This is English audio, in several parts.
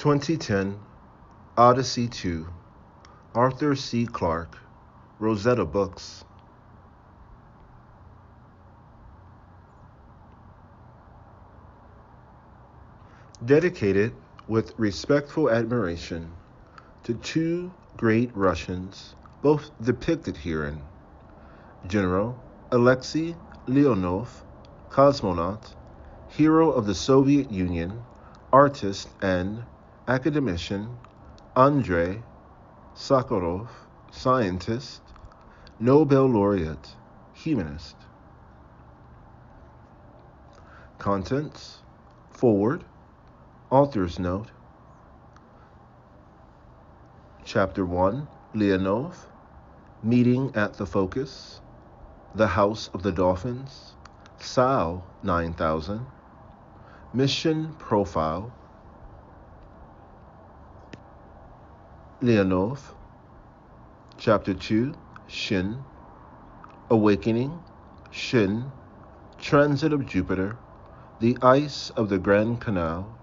2010, Odyssey Two, Arthur C. Clarke, Rosetta Books. Dedicated with respectful admiration to two great Russians, both depicted herein, General Alexei Leonov, cosmonaut, hero of the Soviet Union, artist and academician Andrei Sakharov, scientist, Nobel laureate, humanist. Contents: Forward, Author's Note. Chapter 1, Leonov, Meeting at the Focus, The House of the Dolphins, SAO 9000, Mission Profile. Leonov. Chapter 2, Shin, Awakening, Shin, Transit of Jupiter, The Ice of the Grand Canal,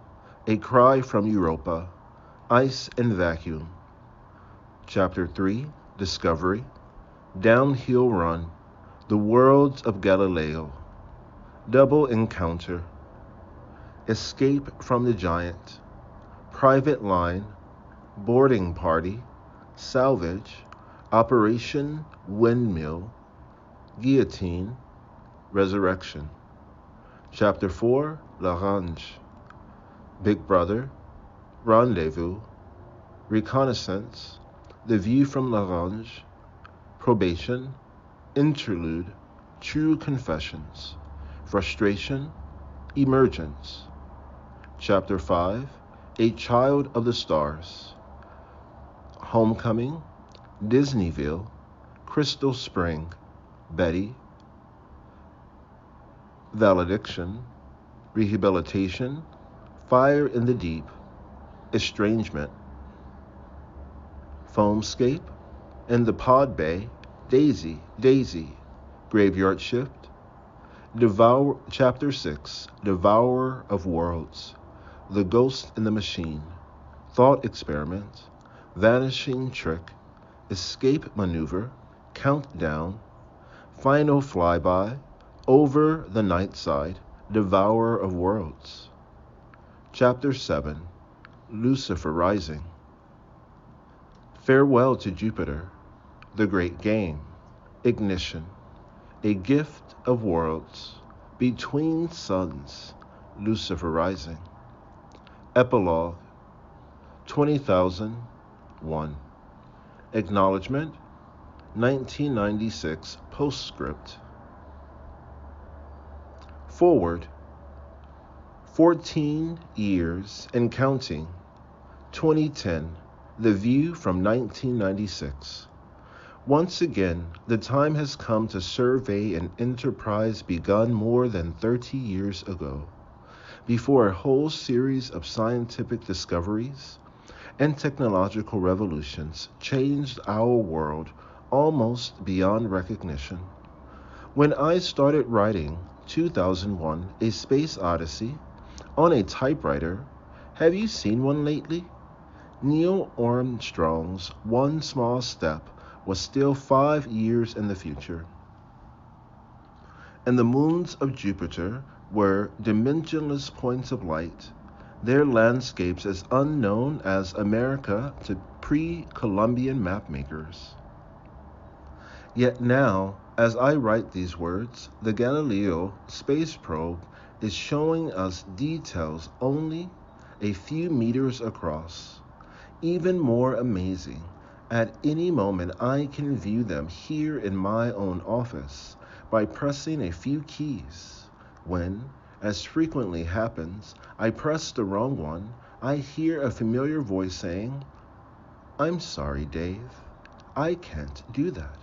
A Cry from Europa, Ice and Vacuum. Chapter 3, Discovery, Downhill Run, The Worlds of Galileo, Double Encounter, Escape from the Giant, Private Line, Boarding Party, Salvage, Operation Windmill, Guillotine, Resurrection. Chapter 4, L'Orange, Big Brother, Rendezvous, Reconnaissance, The View from L'Orange, Probation, Interlude, True Confessions, Frustration, Emergence. Chapter 5, A Child of the Stars, Homecoming, Disneyville, Crystal Spring, Betty, Valediction, Rehabilitation, Fire in the Deep, Estrangement, Foamscape, In the Pod Bay, Daisy, Graveyard Shift, Chapter 6, Devourer of Worlds, The Ghost in the Machine, Thought Experiment, Vanishing Trick, Escape Maneuver, Countdown, Final Flyby, Over the Night Side, Devourer of Worlds. Chapter 7, Lucifer Rising, Farewell to Jupiter, The Great Game, Ignition, A Gift of Worlds, Between Suns, Lucifer Rising. Epilogue, 20,001. Acknowledgement, 1996. Postscript. Forward, 14 years and counting, 2010, The View from 1996. Once again, the time has come to survey an enterprise begun more than 30 years ago, before a whole series of scientific discoveries and technological revolutions changed our world almost beyond recognition. When I started writing 2001, A Space Odyssey, on a typewriter, have you seen one lately? Neil Armstrong's One Small Step was still 5 years in the future, and the moons of Jupiter were dimensionless points of light, their landscapes as unknown as America to pre-Columbian mapmakers. Yet now, as I write these words, the Galileo space probe is showing us details only a few meters across. Even more amazing, at any moment I can view them here in my own office by pressing a few keys. When, as frequently happens, I press the wrong one, I hear a familiar voice saying, "I'm sorry, Dave, I can't do that."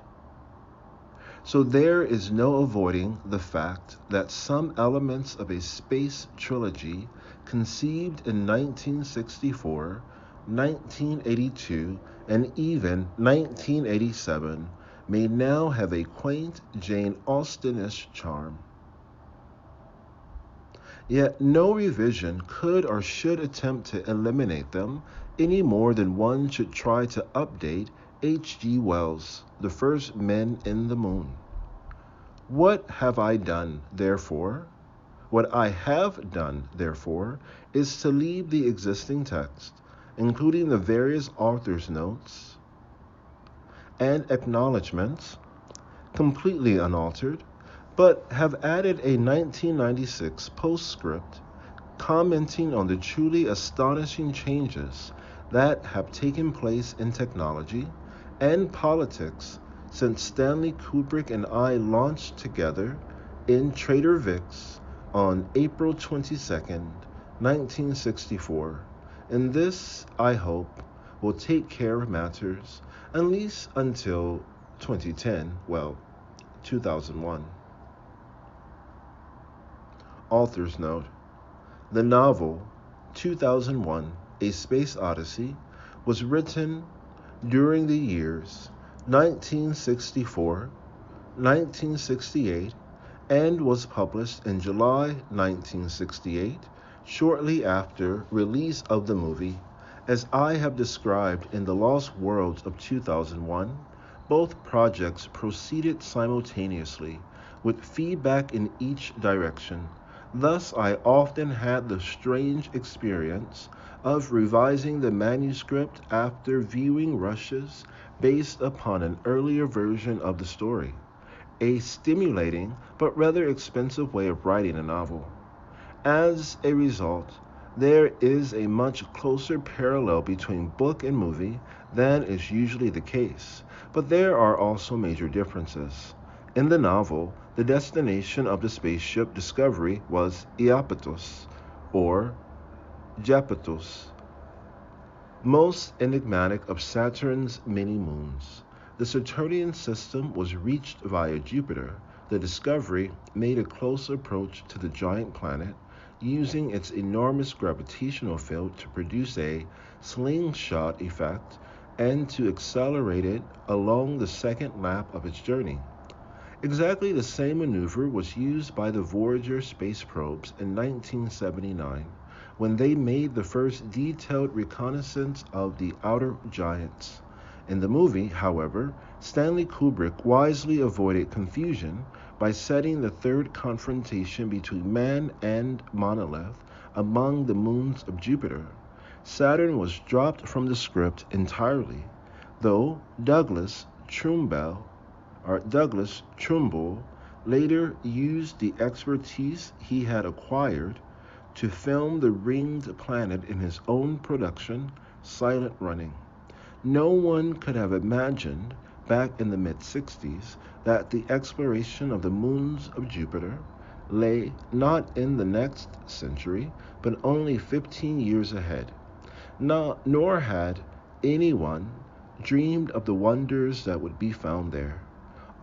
So there is no avoiding the fact that some elements of a space trilogy conceived in 1964, 1982, and even 1987 may now have a quaint Jane Austen-ish charm. Yet no revision could or should attempt to eliminate them any more than one should try to update H.G. Wells' The First Men in the Moon. What have I done, therefore? What I have done, therefore, is to leave the existing text, including the various authors' notes and acknowledgments, completely unaltered, but have added a 1996 postscript commenting on the truly astonishing changes that have taken place in technology and politics since Stanley Kubrick and I launched together in Trader Vic's on April 22nd, 1964. And this, I hope, will take care of matters at least until 2010, 2001. Author's note: the novel 2001: A Space Odyssey was written during the years 1964, 1968, and was published in July 1968, shortly after release of the movie. As I have described in The Lost Worlds of 2001, both projects proceeded simultaneously, with feedback in each direction. Thus, I often had the strange experience of revising the manuscript after viewing rushes based upon an earlier version of the story, a stimulating but rather expensive way of writing a novel. As a result, there is a much closer parallel between book and movie than is usually the case, but there are also major differences. In the novel, the destination of the spaceship Discovery was Iapetus, or Japetus, most enigmatic of Saturn's many moons. The Saturnian system was reached via Jupiter. The Discovery made a close approach to the giant planet, using its enormous gravitational field to produce a slingshot effect and to accelerate it along the second lap of its journey. Exactly the same maneuver was used by the Voyager space probes in 1979, when they made the first detailed reconnaissance of the outer giants. In the movie, however, Stanley Kubrick wisely avoided confusion by setting the third confrontation between man and monolith among the moons of Jupiter. Saturn was dropped from the script entirely, though Douglas Trumbull later used the expertise he had acquired to film the ringed planet in his own production, Silent Running. No one could have imagined back in the mid-60s that the exploration of the moons of Jupiter lay not in the next century, but only 15 years ahead. Nor had anyone dreamed of the wonders that would be found there,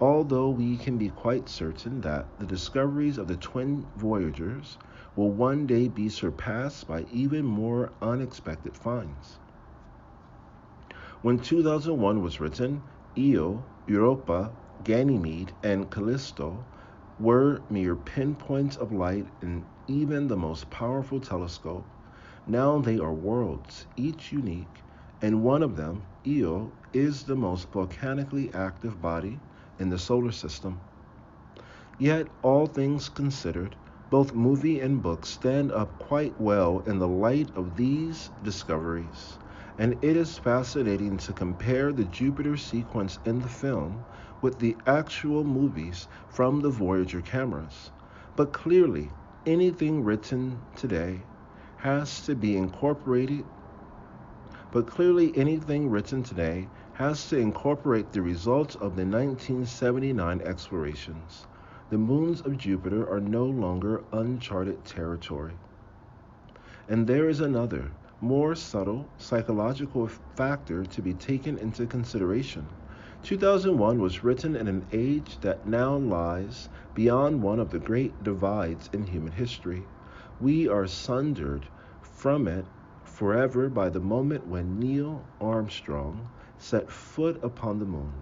although we can be quite certain that the discoveries of the twin Voyagers will one day be surpassed by even more unexpected finds. When 2001 was written, Io, Europa, Ganymede, and Callisto were mere pinpoints of light in even the most powerful telescope. Now they are worlds, each unique, and one of them, Io, is the most volcanically active body in the solar system. Yet, all things considered, both movie and book stand up quite well in the light of these discoveries, and it is fascinating to compare the Jupiter sequence in the film with the actual movies from the Voyager cameras. But clearly, anything written today has to incorporate the results of the 1979 explorations. The moons of Jupiter are no longer uncharted territory. And there is another, more subtle psychological factor to be taken into consideration. 2001 was written in an age that now lies beyond one of the great divides in human history. We are sundered from it forever by the moment when Neil Armstrong set foot upon the moon.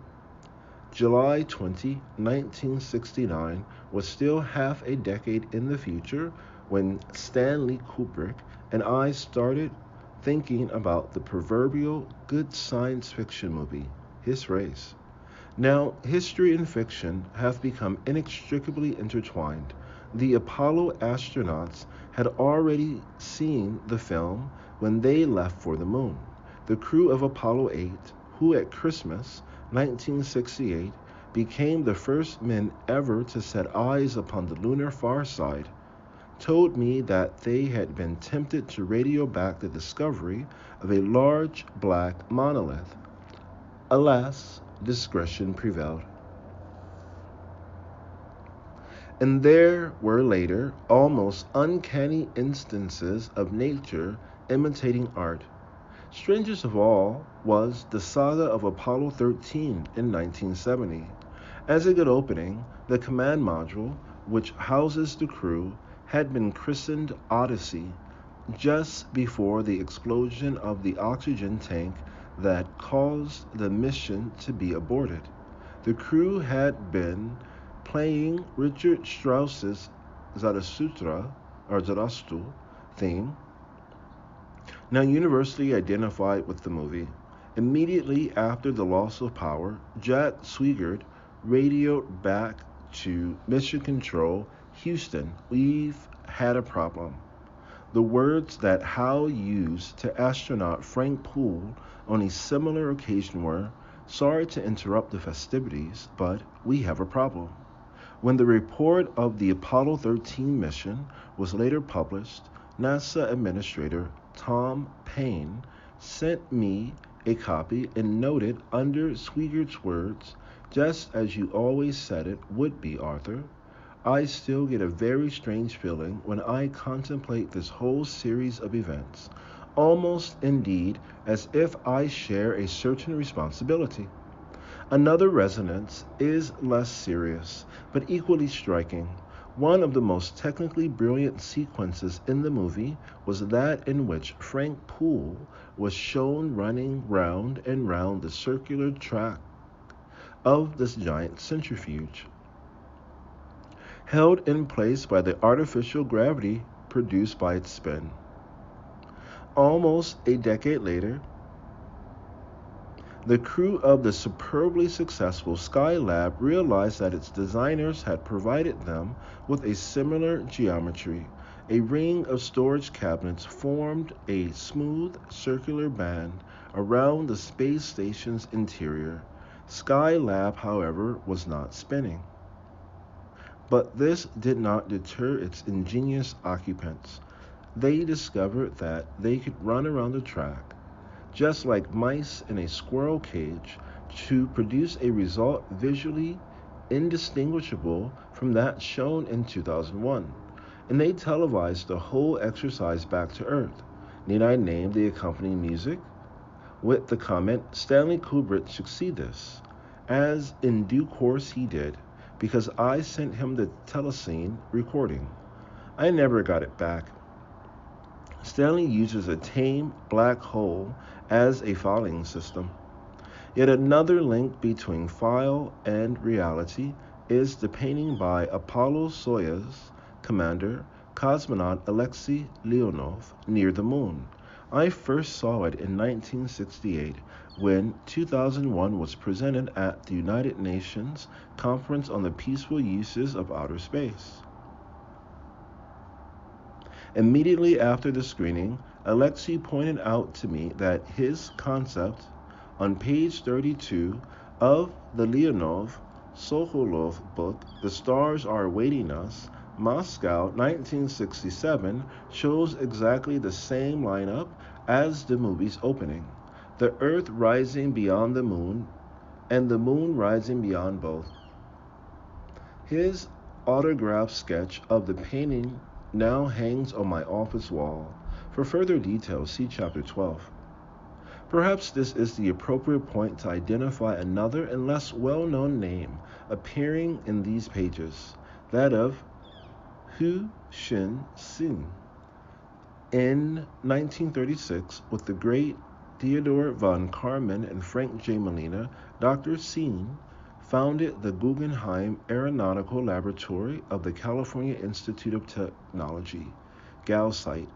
July 20, 1969 was still half a decade in the future when Stanley Kubrick and I started thinking about the proverbial good science fiction movie, His Race. Now, history and fiction have become inextricably intertwined. The Apollo astronauts had already seen the film when they left for the moon. The crew of Apollo 8, who at Christmas 1968 became the first men ever to set eyes upon the lunar far side, told me that they had been tempted to radio back the discovery of a large black monolith. Alas, discretion prevailed. And there were later almost uncanny instances of nature imitating art. Strangest of all was the saga of Apollo 13 in 1970. As a good opening, the command module, which houses the crew, had been christened Odyssey just before the explosion of the oxygen tank that caused the mission to be aborted. The crew had been playing Richard Strauss's Zarathustra theme, now universally identified with the movie. Immediately after the loss of power, Jack Swigert radioed back to Mission Control, Houston, we've had a problem. The words that Hal used to astronaut Frank Poole on a similar occasion were, "Sorry to interrupt the festivities, but we have a problem." When the report of the Apollo 13 mission was later published, NASA Administrator Tom Paine sent me a copy and noted under Swigert's words, "Just as you always said it would be, Arthur. I still get a very strange feeling when I contemplate this whole series of events, almost indeed as if I share a certain responsibility." Another resonance is less serious, but equally striking. One of the most technically brilliant sequences in the movie was that in which Frank Poole was shown running round and round the circular track of this giant centrifuge, held in place by the artificial gravity produced by its spin. Almost a decade later, the crew of the superbly successful Skylab realized that its designers had provided them with a similar geometry. A ring of storage cabinets formed a smooth circular band around the space station's interior. Skylab, however, was not spinning. But this did not deter its ingenious occupants. They discovered that they could run around the track, just like mice in a squirrel cage, to produce a result visually indistinguishable from that shown in 2001. And they televised the whole exercise back to Earth. Need I name the accompanying music? With the comment, "Stanley Kubrick should see this," as in due course he did, because I sent him the telescene recording. I never got it back. Stanley uses a tame black hole as a filing system. Yet another link between file and reality is the painting by Apollo-Soyuz commander cosmonaut Alexei Leonov near the moon. I first saw it in 1968 when 2001 was presented at the United Nations Conference on the Peaceful Uses of Outer Space. Immediately after the screening, Alexei pointed out to me that his concept on page 32 of the Leonov Sokolov book, The Stars Are Awaiting Us, Moscow 1967, shows exactly the same lineup as the movie's opening. The Earth rising beyond the moon and the moon rising beyond both. His autographed sketch of the painting now hangs on my office wall. For further details, see Chapter 12. Perhaps this is the appropriate point to identify another and less well-known name appearing in these pages, that of Hu Xin. In 1936, with the great Theodore von Karman and Frank J. Molina, Dr. Seen founded the Guggenheim Aeronautical Laboratory of the California Institute of Technology, GAL site,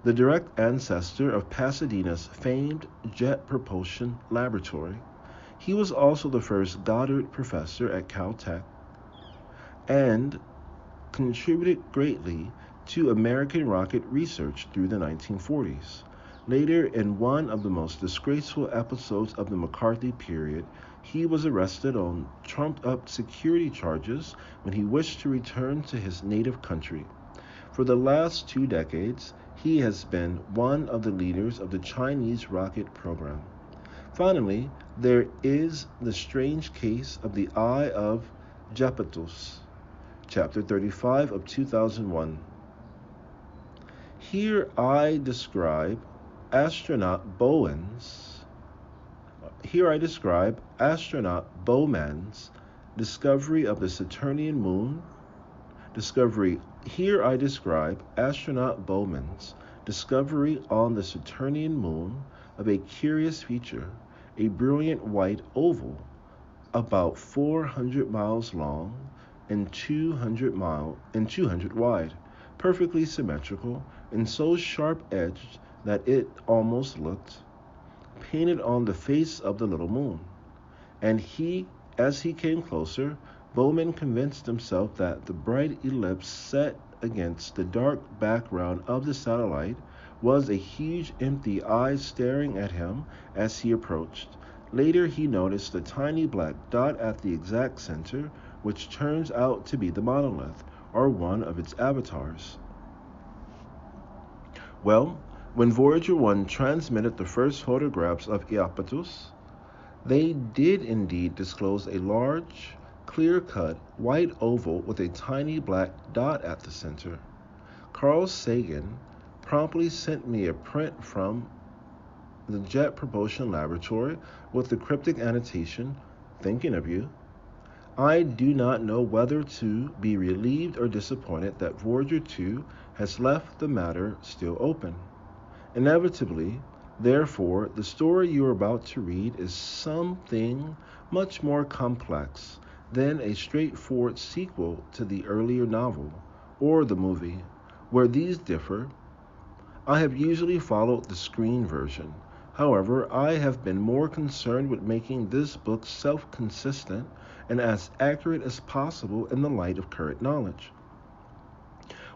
the direct ancestor of Pasadena's famed Jet Propulsion Laboratory. He was also the first Goddard professor at Caltech and contributed greatly to American rocket research through the 1940s. Later, in one of the most disgraceful episodes of the McCarthy period, he was arrested on trumped-up security charges when he wished to return to his native country. For the last 2 decades, he has been one of the leaders of the Chinese rocket program. Finally, there is the strange case of the Eye of Japetus, Chapter 35 of 2001. Here I describe astronaut Bowman's discovery of the Saturnian Moon. Here I describe astronaut Bowman's discovery on the Saturnian Moon of a curious feature, a brilliant white oval, about 400 miles long and 200 wide, perfectly symmetrical and so sharp-edged that it almost looked painted on the face of the little moon. And as he came closer, Bowman convinced himself that the bright ellipse set against the dark background of the satellite was a huge empty eye staring at him as he approached. Later he noticed a tiny black dot at the exact center, which turns out to be the monolith, or one of its avatars. Well, when Voyager 1 transmitted the first photographs of Iapetus, they did indeed disclose a large, clear-cut, white oval with a tiny black dot at the center. Carl Sagan promptly sent me a print from the Jet Propulsion Laboratory with the cryptic annotation, "Thinking of you." I do not know whether to be relieved or disappointed that Voyager 2 has left the matter still open. Inevitably, therefore, the story you are about to read is something much more complex than a straightforward sequel to the earlier novel or the movie. Where these differ, I have usually followed the screen version. However, I have been more concerned with making this book self-consistent and as accurate as possible in the light of current knowledge,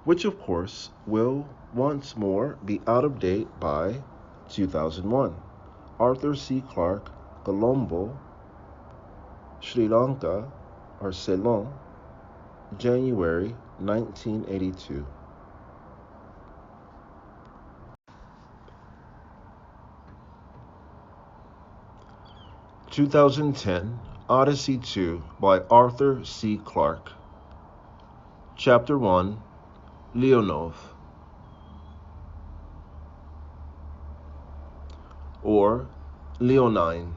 which of course will once more be out of date by 2001. Arthur C. Clarke, Colombo, Sri Lanka, or Ceylon, January 1982. (2010) Odyssey 2 by Arthur C. Clarke. Chapter 1, Leonov, or Leonine.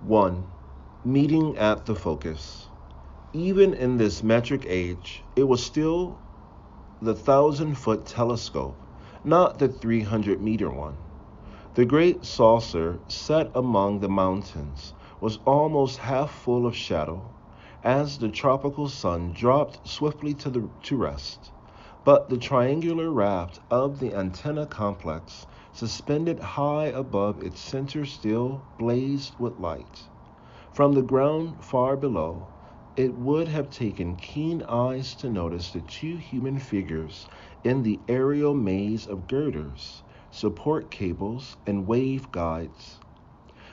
1. Meeting at the focus. Even in this metric age, it was still the 1,000-foot telescope, not the 300-meter one. The great saucer set among the mountains was almost half full of shadow as the tropical sun dropped swiftly to rest, but the triangular raft of the antenna complex, suspended high above its center, still blazed with light. From the ground far below, it would have taken keen eyes to notice the 2 human figures in the aerial maze of girders, support cables, and wave guides.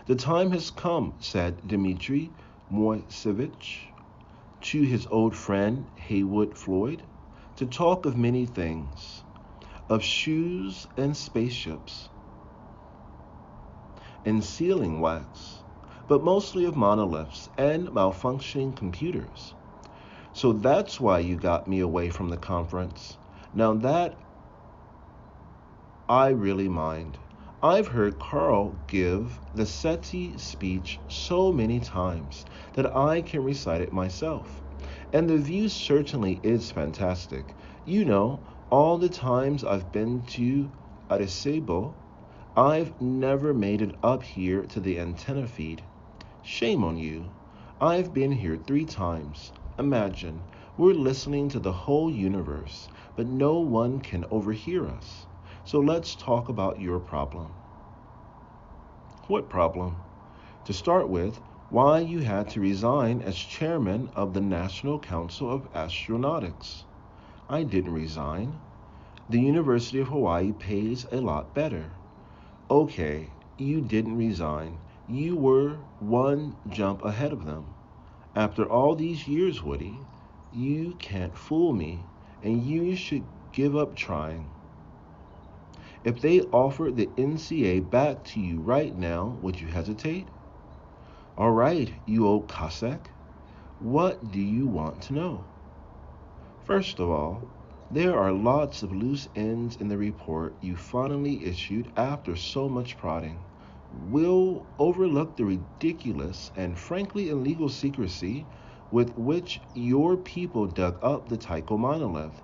"The time has come," said Dmitry Moisevich to his old friend Haywood Floyd, "to talk of many things, of shoes and spaceships and sealing wax, but mostly of monoliths and malfunctioning computers. So that's why you got me away from the conference. Now that I really mind. I've heard Carl give the SETI speech so many times that I can recite it myself. And the view certainly is fantastic. You know, all the times I've been to Arecibo, I've never made it up here to the antenna feed. Shame on you. I've been here 3 times. Imagine, we're listening to the whole universe, but no one can overhear us. So let's talk about your problem. What problem? To start with, why you had to resign as chairman of the National Council of Astronautics. I didn't resign. The University of Hawaii pays a lot better. Okay, you didn't resign. You were one jump ahead of them. After all these years, Woody, you can't fool me, and you should give up trying. If they offered the NCA back to you right now, would you hesitate? All right, you old Cossack, what do you want to know? First of all, there are lots of loose ends in the report you finally issued after so much prodding. We'll overlook the ridiculous and frankly illegal secrecy with which your people dug up the Tycho monolith.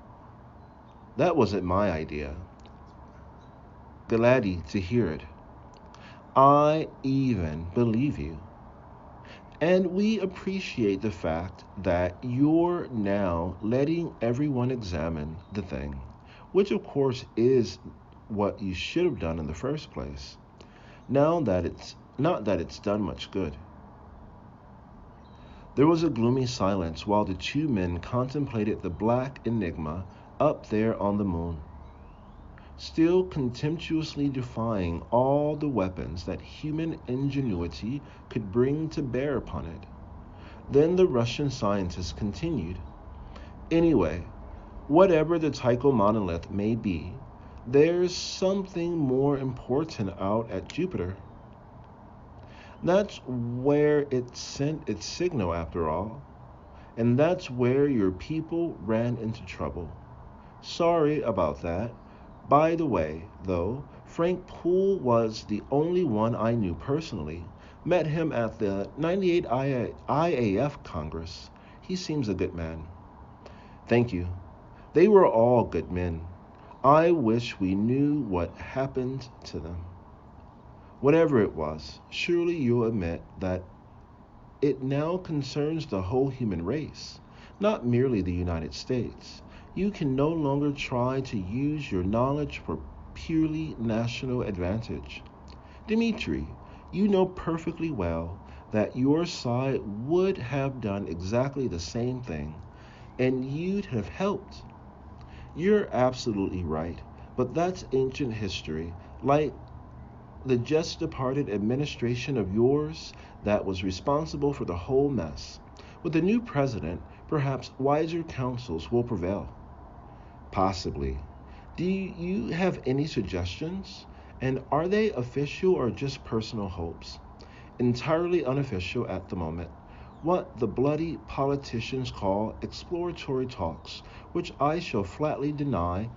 That wasn't my idea. Glad to hear it. I even believe you. And we appreciate the fact that you're now letting everyone examine the thing, which of course is what you should have done in the first place. Now that it's not that it's done much good. There was a gloomy silence while the 2 men contemplated the black enigma up there on the moon, still contemptuously defying all the weapons that human ingenuity could bring to bear upon it. Then the Russian scientist continued, Anyway, whatever the Tycho monolith may be, there's something more important out at Jupiter. That's where it sent its signal after all, and that's where your people ran into trouble. Sorry about that. By the way, though, Frank Poole was the only one I knew personally. Met him at the 98 IAF Congress. He seems a good man. Thank you. They were all good men. I wish we knew what happened to them. Whatever it was, surely you'll admit that it now concerns the whole human race, not merely the United States. You can no longer try to use your knowledge for purely national advantage. Dmitri, you know perfectly well that your side would have done exactly the same thing, and you'd have helped. You're absolutely right, but that's ancient history, like the just departed administration of yours that was responsible for the whole mess. With the new president, perhaps wiser counsels will prevail. Possibly. Do you have any suggestions? And are they official or just personal hopes? Entirely unofficial at the moment. What the bloody politicians call exploratory talks, which I shall flatly deny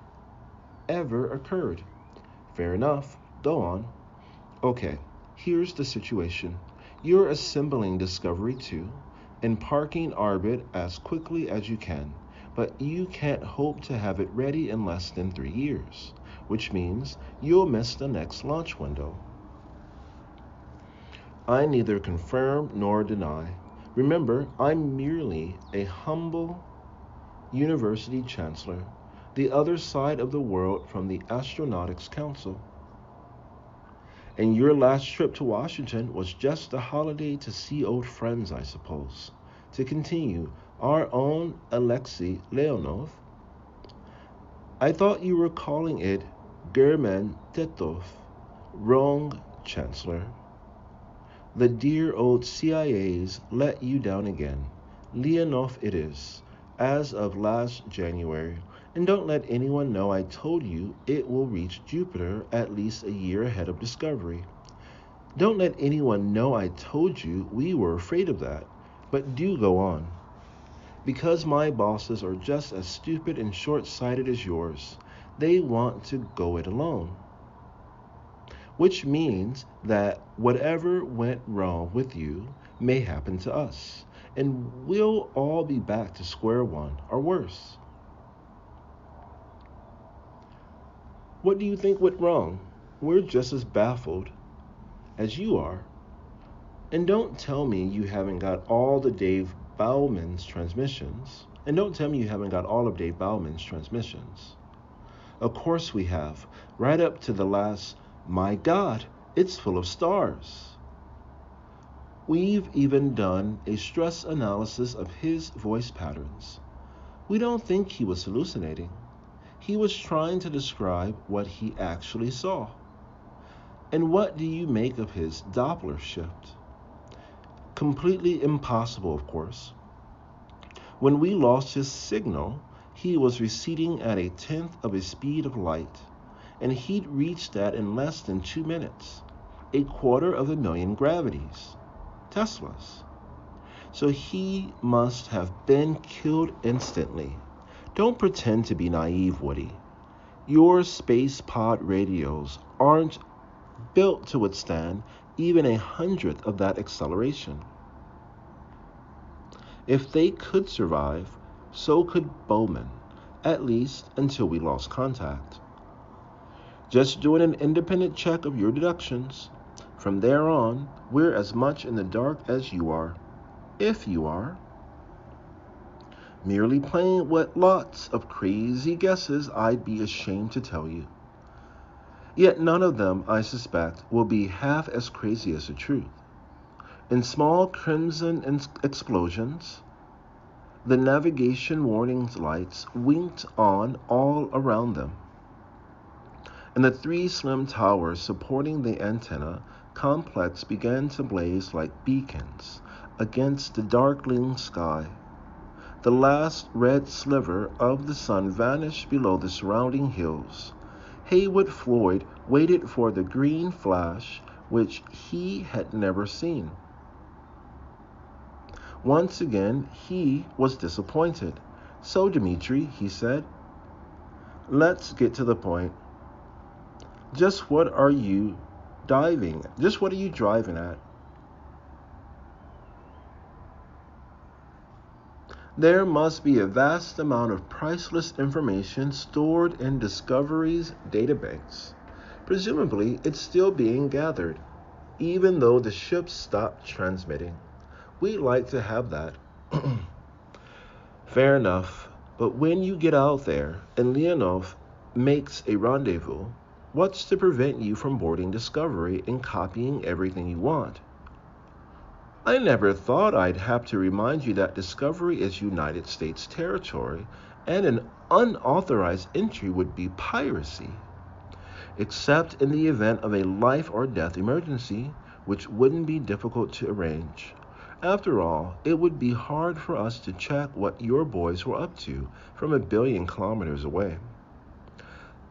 ever occurred. Fair enough. Go on. Okay, here's the situation. You're assembling Discovery 2 and parking Orbit as quickly as you can, but you can't hope to have it ready in less than 3 years, which means you'll miss the next launch window. I neither confirm nor deny. Remember, I'm merely a humble university chancellor, the other side of the world from the Astronautics Council. And your last trip to Washington was just a holiday to see old friends, I suppose. To continue, our own Alexei Leonov. I thought you were calling it German Titov. Wrong, Chancellor. The dear old CIA's let you down again. Leonov it is, as of last January. And don't let anyone know I told you it will reach Jupiter at least a year ahead of Discovery. Don't let anyone know I told you we were afraid of that. But do go on. Because my bosses are just as stupid and short-sighted as yours, they want to go it alone. Which means that whatever went wrong with you may happen to us, and we'll all be back to square one or worse. What do you think went wrong? we're just as baffled as you are. And don't tell me you haven't got all the Dave Bowman's transmissions. And don't tell me you haven't got all of Dave Bowman's transmissions. Of course we have, right up to the last, my God, it's full of stars. We've even done a stress analysis of his voice patterns. We don't think he was hallucinating. He was trying to describe what he actually saw. And what do you make of his Doppler shift? Completely impossible, of course. When we lost his signal, he was receding at 1/10 of the speed of light, and he'd reached that in less than 2 minutes, 250,000 gravities, Teslas. So he must have been killed instantly. Don't pretend to be naive, Woody. Your space pod radios aren't built to withstand even 100th of that acceleration. If they could survive, so could Bowman, at least until we lost contact. Just doing an independent check of your deductions. From there on, we're as much in the dark as you are, if you are. Merely playing with lots of crazy guesses I'd be ashamed to tell you. Yet none of them, I suspect, will be half as crazy as the truth. In small crimson explosions, the navigation warning lights winked on all around them, and the 3 slim towers supporting the antenna complex began to blaze like beacons against the darkling sky. The last red sliver of the sun vanished below the surrounding hills. Haywood Floyd waited for the green flash which he had never seen. Once again, he was disappointed. So, Dmitri, he said, let's get to the point. Just what are you driving at? There must be a vast amount of priceless information stored in Discovery's databanks. Presumably, it's still being gathered, even though the ship stopped transmitting. We'd like to have that. Fair enough, but when you get out there and Leonov makes a rendezvous, what's to prevent you from boarding Discovery and copying everything you want? I never thought I'd have to remind you that Discovery is United States territory, and an unauthorized entry would be piracy, except in the event of a life or death emergency, which wouldn't be difficult to arrange. After all, it would be hard for us to check what your boys were up to from 1 billion kilometers away.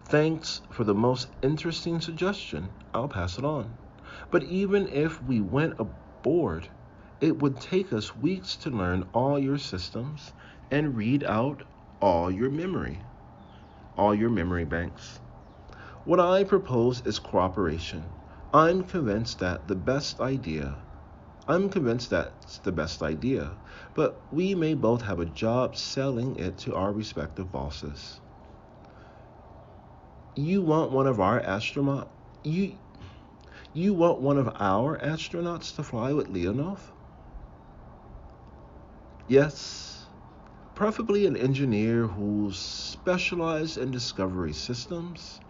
Thanks for the most interesting suggestion. I'll pass it on. But even if we went aboard, it would take us weeks to learn all your systems and read out all your memory banks. What I propose is cooperation. I'm convinced that's the best idea, but we may both have a job selling it to our respective bosses. You want one of our astronauts to fly with Leonov? Yes, preferably an engineer who's specialized in discovery systems,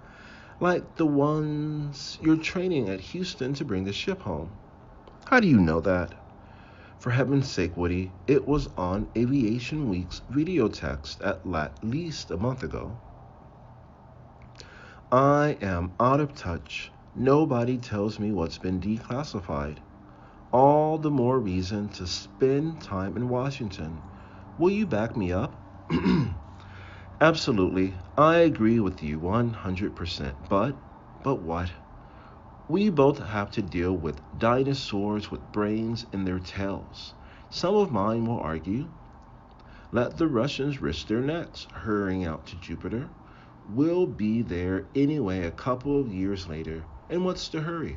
like the ones you're training at Houston to bring the ship home. How do you know that? For heaven's sake, Woody, it was on Aviation Week's video text at least a month ago. I am out of touch. Nobody tells me what's been declassified. All the more reason to spend time in Washington. Will you back me up? Absolutely. I agree with you 100%. But what? We both have to deal with dinosaurs with brains in their tails. Some of mine will argue. Let the Russians risk their necks hurrying out to Jupiter. We'll be there anyway a couple of years later, and what's the hurry?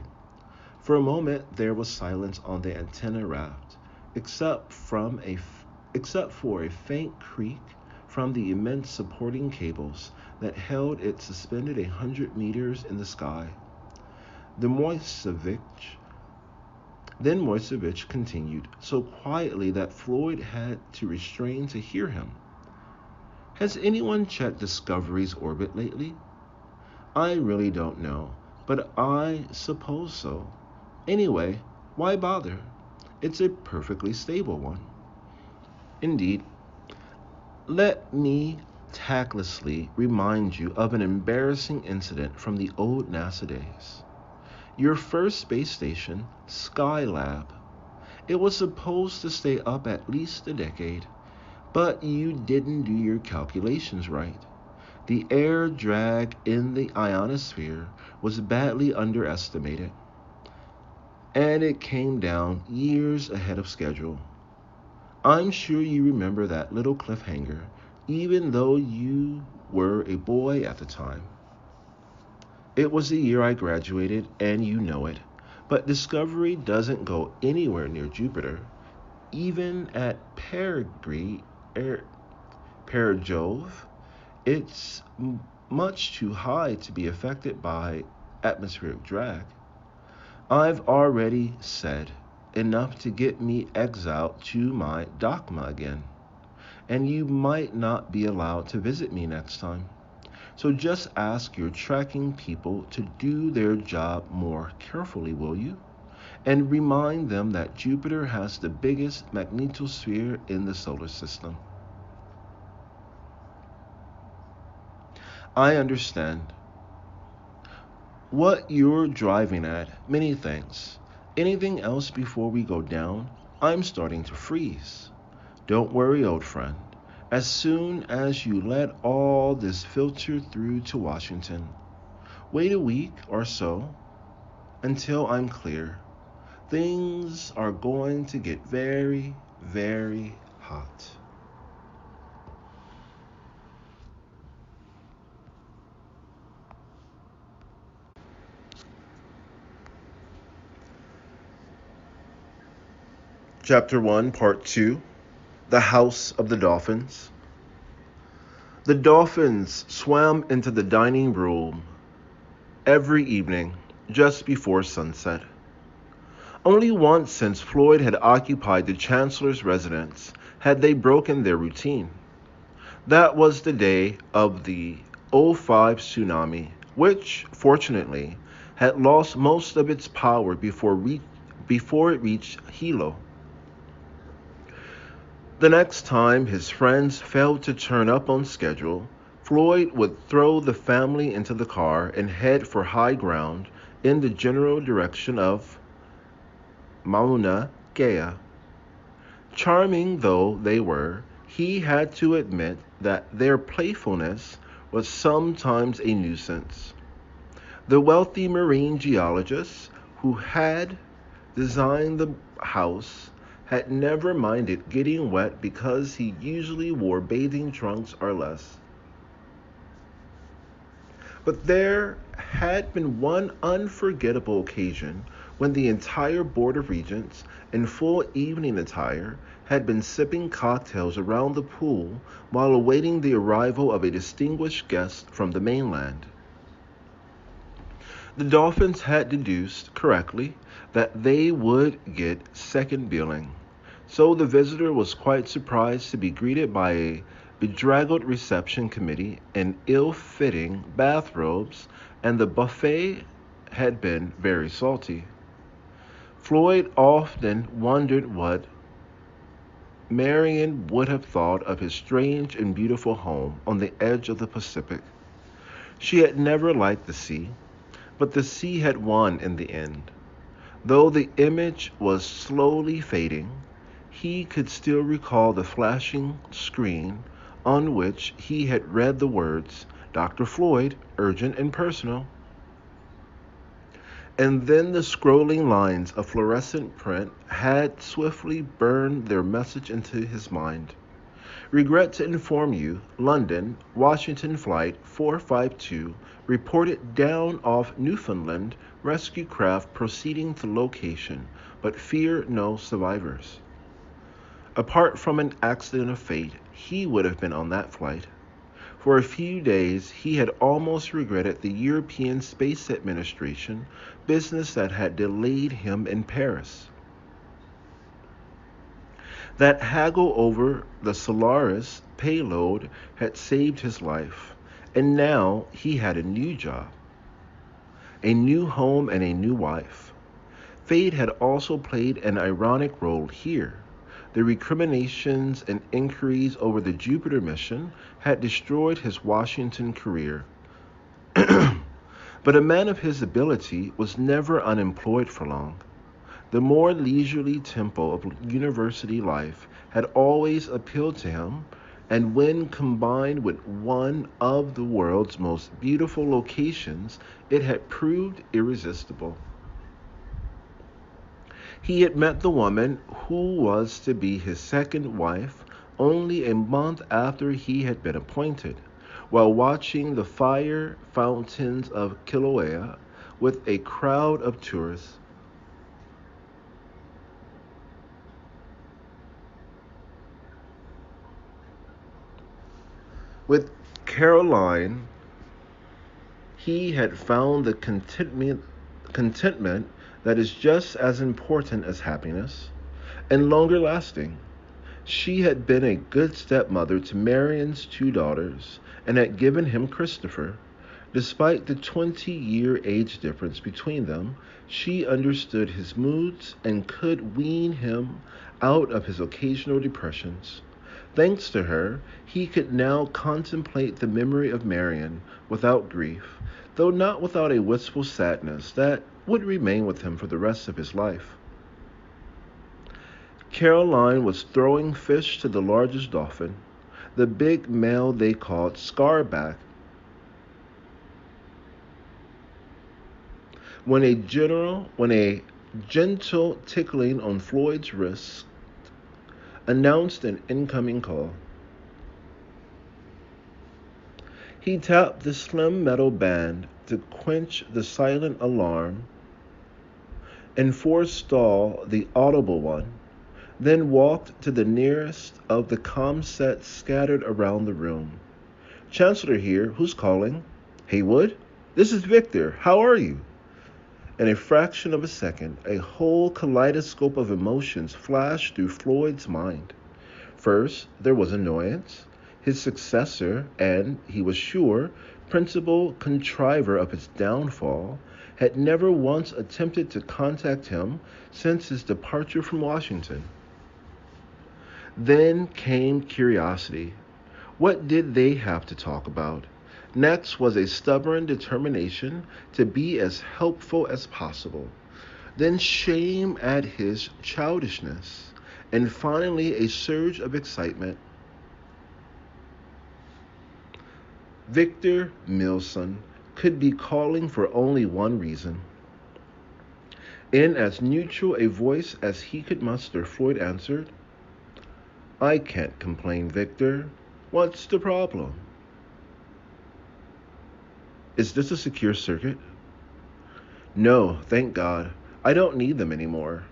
For a moment, there was silence on the antenna raft, except for a faint creak from the immense supporting cables that held it suspended 100 meters in the sky. Then Moisevich continued, so quietly that Floyd had to restrain to hear him. Has anyone checked Discovery's orbit lately? I really don't know, but I suppose so. Anyway, why bother? It's a perfectly stable one. Indeed. Let me tactlessly remind you of an embarrassing incident from the old NASA days. Your first space station, Skylab. It was supposed to stay up at least a decade, but you didn't do your calculations right. The air drag in the ionosphere was badly underestimated, and it came down years ahead of schedule. I'm sure you remember that little cliffhanger, even though you were a boy at the time. It was the year I graduated, and you know it, but Discovery doesn't go anywhere near Jupiter, even at Perigove. It's much too high to be affected by atmospheric drag. I've already said enough to get me exiled to my dogma again, and you might not be allowed to visit me next time. So just ask your tracking people to do their job more carefully, will you? And remind them that Jupiter has the biggest magnetosphere in the solar system. I understand. What you're driving at, many things. Anything else before we go down? I'm starting to freeze. Don't worry, old friend. As soon as you let all this filter through to Washington, wait a week or so until I'm clear. Things are going to get very, very hot. Chapter 1, Part 2, The House of the Dolphins. The dolphins swam into the dining room every evening just before sunset. Only once since Floyd had occupied the Chancellor's residence had they broken their routine. That was the day of the '05 tsunami, which, fortunately, had lost most of its power before it reached Hilo. The next time his friends failed to turn up on schedule, Floyd would throw the family into the car and head for high ground in the general direction of Mauna Kea. Charming though they were, he had to admit that their playfulness was sometimes a nuisance. The wealthy marine geologist who had designed the house had never minded getting wet because he usually wore bathing trunks or less. But there had been one unforgettable occasion when the entire Board of Regents, in full evening attire, had been sipping cocktails around the pool while awaiting the arrival of a distinguished guest from the mainland. The Dolphins had deduced correctly that they would get second billing, so the visitor was quite surprised to be greeted by a bedraggled reception committee in ill-fitting bathrobes, and the buffet had been very salty. Floyd often wondered what Marion would have thought of his strange and beautiful home on the edge of the Pacific. She had never liked the sea, but the sea had won in the end. Though the image was slowly fading, he could still recall the flashing screen on which he had read the words, "Dr. Floyd, urgent and personal." And then the scrolling lines of fluorescent print had swiftly burned their message into his mind. Regret to inform you, London, Washington Flight 452 reported down off Newfoundland, rescue craft proceeding to location, but fear no survivors. Apart from an accident of fate, he would have been on that flight. For a few days, he had almost regretted the European Space Administration business that had delayed him in Paris. That haggle over the Solaris payload had saved his life, and now he had a new job, a new home, and a new wife. Fate had also played an ironic role here. The recriminations and inquiries over the Jupiter mission had destroyed his Washington career. But a man of his ability was never unemployed for long. The more leisurely tempo of university life had always appealed to him, and when combined with one of the world's most beautiful locations, it had proved irresistible. He had met the woman who was to be his second wife only a month after he had been appointed, while watching the fire fountains of Kilauea with a crowd of tourists. With Caroline, he had found the contentment that is just as important as happiness and longer lasting. She had been a good stepmother to Marion's two daughters and had given him Christopher. Despite the 20-year age difference between them, she understood his moods and could wean him out of his occasional depressions. Thanks to her, he could now contemplate the memory of Marion without grief, though not without a wistful sadness that would remain with him for the rest of his life. Caroline was throwing fish to the largest dolphin, the big male they called scarback, when a gentle tickling on Floyd's wrist announced an incoming call. He tapped the slim metal band to quench the silent alarm and forestall the audible one, then walked to the nearest of the comsets scattered around the room. Chancellor here. Who's calling? Haywood? This is Victor. How are you? In a fraction of a second, a whole kaleidoscope of emotions flashed through Floyd's mind. First, there was annoyance. His successor, and, he was sure, principal contriver of his downfall, had never once attempted to contact him since his departure from Washington. Then came curiosity. What did they have to talk about? Next was a stubborn determination to be as helpful as possible. Then shame at his childishness. And finally a surge of excitement. Victor Milson could be calling for only one reason. In as neutral a voice as he could muster, Floyd answered, I can't complain, Victor. What's the problem? Is this a secure circuit? No, thank God. I don't need them anymore.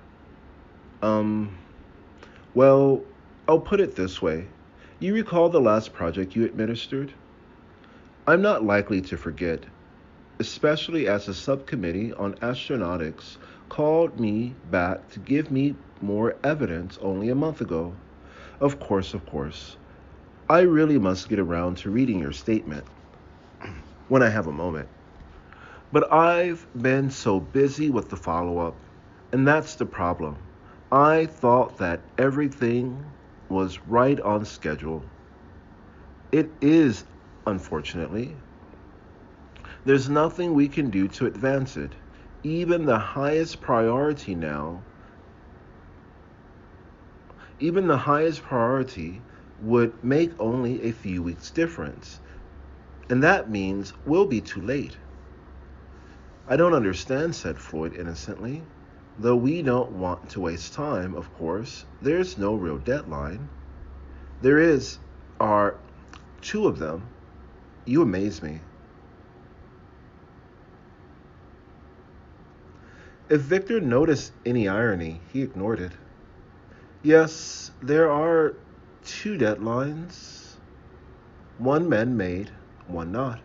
Well, I'll put it this way. You recall the last project you administered? I'm not likely to forget, especially as the subcommittee on astronautics called me back to give me more evidence only a month ago. Of course. I really must get around to reading your statement when I have a moment. But I've been so busy with the follow-up, and that's the problem. I thought that everything was right on schedule. It is, unfortunately. There's nothing we can do to advance it. Even the highest priority would make only a few weeks difference. And that means we'll be too late. I don't understand, said Floyd innocently. Though we don't want to waste time, of course, there's no real deadline. There are two of them. You amaze me. If Victor noticed any irony, he ignored it. Yes, there are two deadlines. one man-made, one not.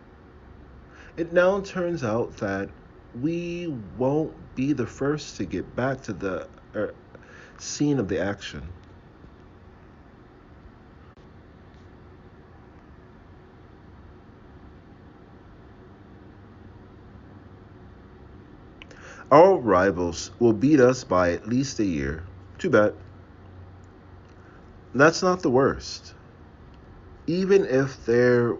It now turns out that we won't be the first to get back to the scene of the action. Our rivals will beat us by at least a year. Too bad. That's not the worst. Even if there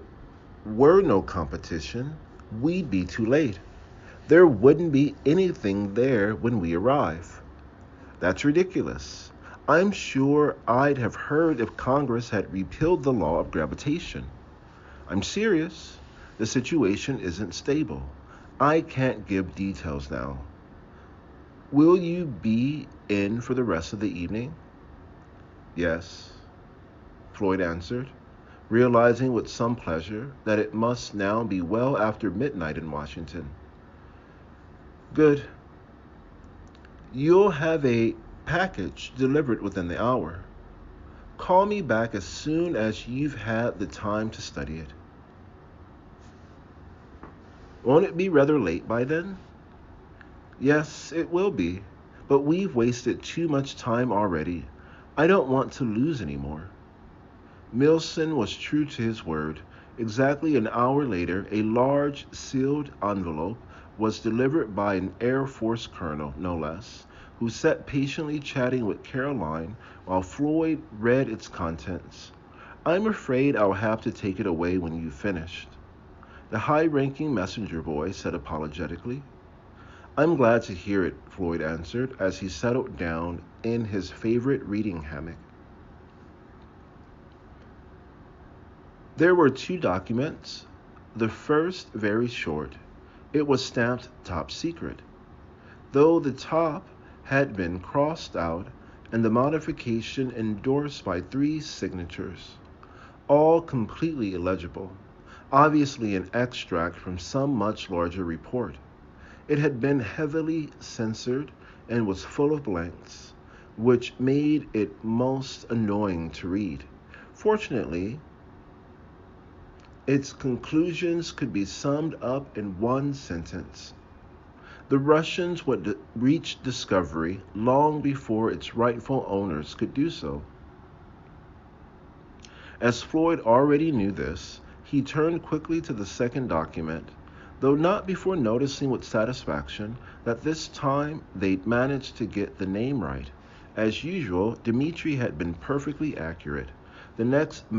were no competition, we'd be too late. There wouldn't be anything there when we arrive. That's ridiculous. I'm sure I'd have heard if Congress had repealed the law of gravitation. I'm serious. The situation isn't stable. I can't give details now. Will you be in for the rest of the evening? Yes, Floyd answered, realizing with some pleasure that it must now be well after midnight in Washington. Good. You'll have a package delivered within the hour. Call me back as soon as you've had the time to study it. Won't it be rather late by then? Yes, it will be, but we've wasted too much time already. I don't want to lose any more. Milson was true to his word. Exactly an hour later, a large sealed envelope was delivered by an Air Force colonel, no less, who sat patiently chatting with Caroline while Floyd read its contents. I'm afraid I'll have to take it away when you've finished, the high-ranking messenger boy said apologetically. I'm glad to hear it, Floyd answered as he settled down in his favorite reading hammock. There were two documents. The first very short. It was stamped top secret, though the top had been crossed out and the modification endorsed by three signatures, all completely illegible, obviously an extract from some much larger report. It had been heavily censored and was full of blanks, which made it most annoying to read. Fortunately, its conclusions could be summed up in one sentence. The Russians would reach discovery long before its rightful owners could do so. As Floyd already knew this, he turned quickly to the second document, though not before noticing with satisfaction that this time they'd managed to get the name right. As usual, Dmitri had been perfectly accurate. The next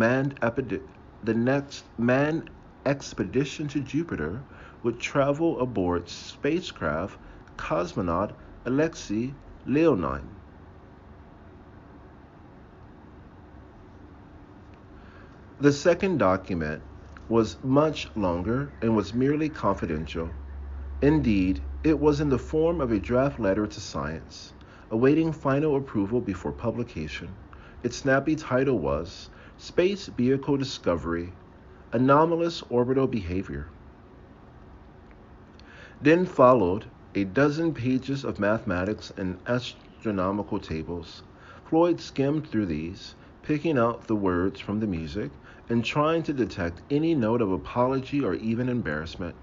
manned expedition to Jupiter would travel aboard spacecraft cosmonaut Alexei Leonov. The second document was much longer and was merely confidential. Indeed, it was in the form of a draft letter to science, awaiting final approval before publication. Its snappy title was Space Vehicle Discovery, Anomalous Orbital Behavior. Then followed a dozen pages of mathematics and astronomical tables. Floyd skimmed through these, picking out the words from the music and trying to detect any note of apology or even embarrassment.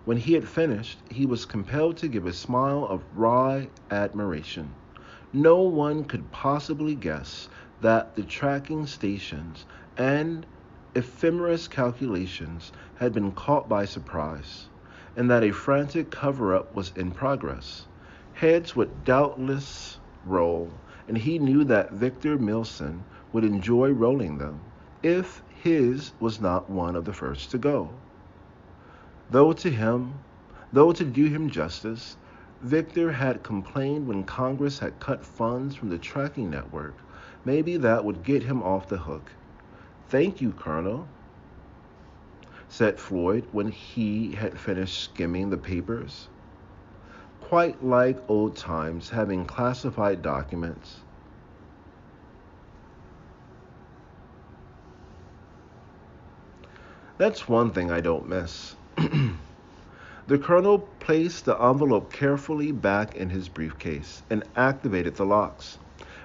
When he had finished, he was compelled to give a smile of wry admiration. No one could possibly guess that the tracking stations and ephemeris calculations had been caught by surprise, and that a frantic cover-up was in progress. Heads would doubtless roll, and he knew that Victor Milson would enjoy rolling them, if his was not one of the first to go. Though to do him justice, Victor had complained when Congress had cut funds from the tracking network. Maybe that would get him off the hook. Thank you, Colonel, said Floyd when he had finished skimming the papers. Quite like old times having classified documents. That's one thing I don't miss. The colonel placed the envelope carefully back in his briefcase and activated the locks.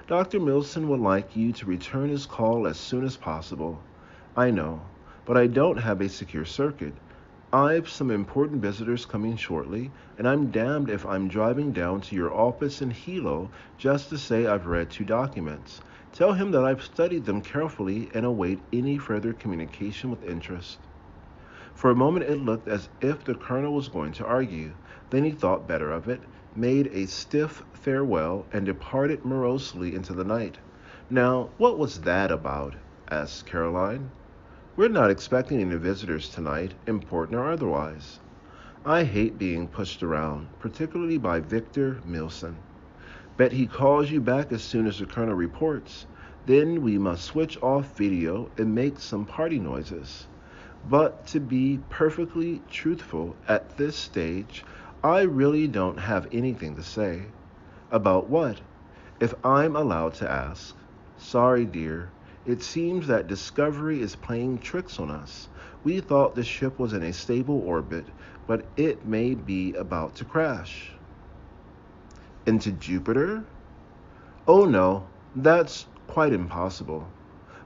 Dr. Milson would like you to return his call as soon as possible. I know. but I don't have a secure circuit. I've some important visitors coming shortly, and I'm damned if I'm driving down to your office in Hilo just to say I've read 2 documents. Tell him that I've studied them carefully and await any further communication with interest." For a moment it looked as if the colonel was going to argue. Then he thought better of it, made a stiff farewell, and departed morosely into the night. "Now, what was that about?" asked Caroline. "We're not expecting any visitors tonight, important or otherwise." "I hate being pushed around, particularly by Victor Milson. Bet he calls you back as soon as the colonel reports. Then we must switch off video and make some party noises. But to be perfectly truthful, at this stage, I really don't have anything to say." "About what?" "If I'm allowed to ask." "Sorry, dear. It seems that Discovery is playing tricks on us. We thought the ship was in a stable orbit, but it may be about to crash." "Into Jupiter?" "Oh no, that's quite impossible.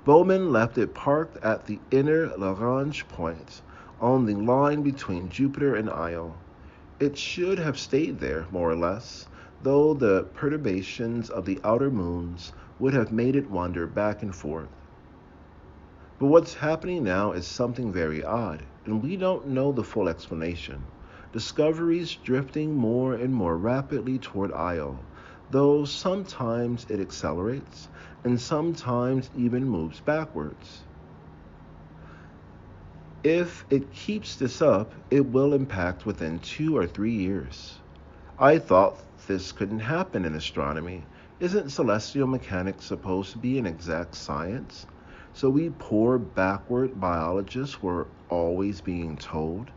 Bowman left it parked at the inner Lagrange point, on the line between Jupiter and Io. It should have stayed there, more or less, though the perturbations of the outer moons would have made it wander back and forth. But what's happening now is something very odd, and we don't know the full explanation. Discovery's drifting more and more rapidly toward Io, though sometimes it accelerates, and sometimes even moves backwards. If it keeps this up, it will impact within 2 or 3 years. I thought this couldn't happen in astronomy. Isn't celestial mechanics supposed to be an exact science? So we poor backward biologists were always being told.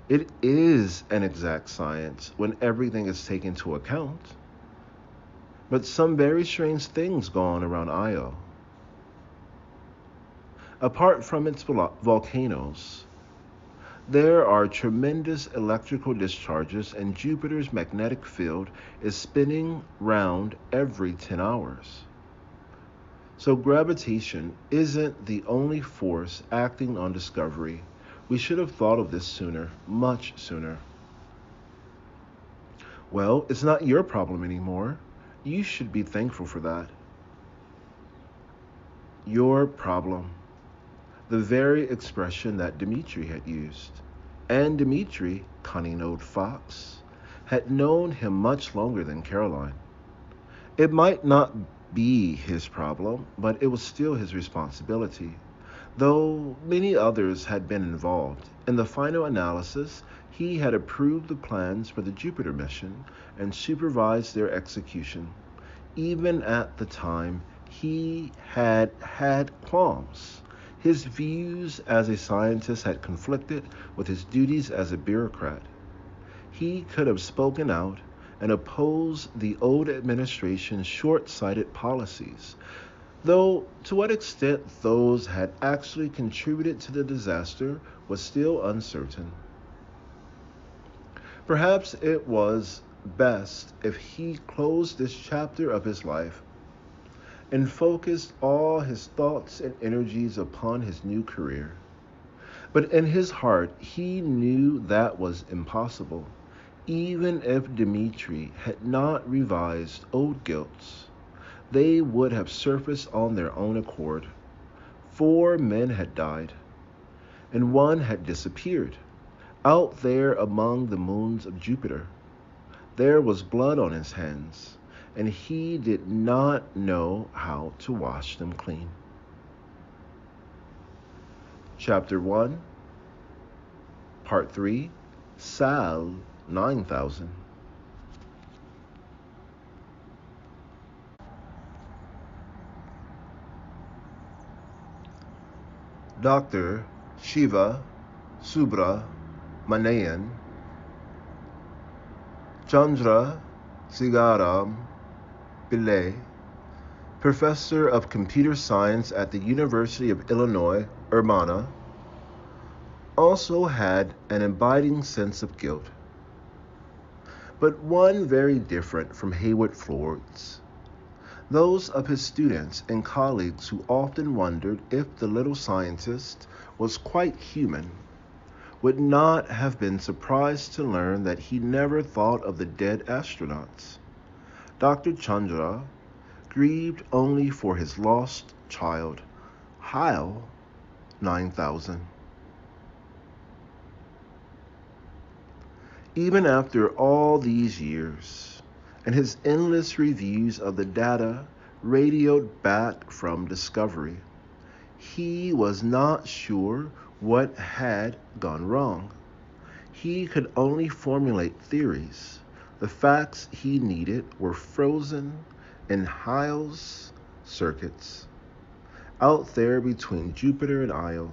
It is an exact science when everything is taken into account. But some very strange things go on around Io. Apart from its volcanoes, there are tremendous electrical discharges, and Jupiter's magnetic field is spinning round every 10 hours. So gravitation isn't the only force acting on Discovery. We should have thought of this sooner, much sooner. Well, it's not your problem anymore. You should be thankful for that. Your problem. The very expression that Dmitri had used. And Dmitri, cunning old fox, had known him much longer than Caroline. It might not be his problem, but it was still his responsibility. Though many others had been involved, in the final analysis, he had approved the plans for the Jupiter mission and supervised their execution. Even at the time, he had had qualms. His views as a scientist had conflicted with his duties as a bureaucrat. He could have spoken out and opposed the old administration's short-sighted policies, though to what extent those had actually contributed to the disaster was still uncertain. Perhaps it was best if he closed this chapter of his life and focused all his thoughts and energies upon his new career. But in his heart, he knew that was impossible, even if Dmitri had not revised old guilts. They would have surfaced on their own accord. 4 men had died, and 1 had disappeared, out there among the moons of Jupiter. There was blood on his hands, and he did not know how to wash them clean. Chapter 1, Part 3, Sal 9000. Dr. Shiva Subramanian Chandra Sigaram Pillai, professor of computer science at the University of Illinois, Urbana, also had an abiding sense of guilt, but one very different from Hayward Ford's. Those of his students and colleagues who often wondered if the little scientist was quite human, would not have been surprised to learn that he never thought of the dead astronauts. Dr. Chandra grieved only for his lost child, HAL 9000. Even after all these years, and his endless reviews of the data radioed back from Discovery, he was not sure what had gone wrong. He could only formulate theories. The facts he needed were frozen in HAL's circuits, out there between Jupiter and Io.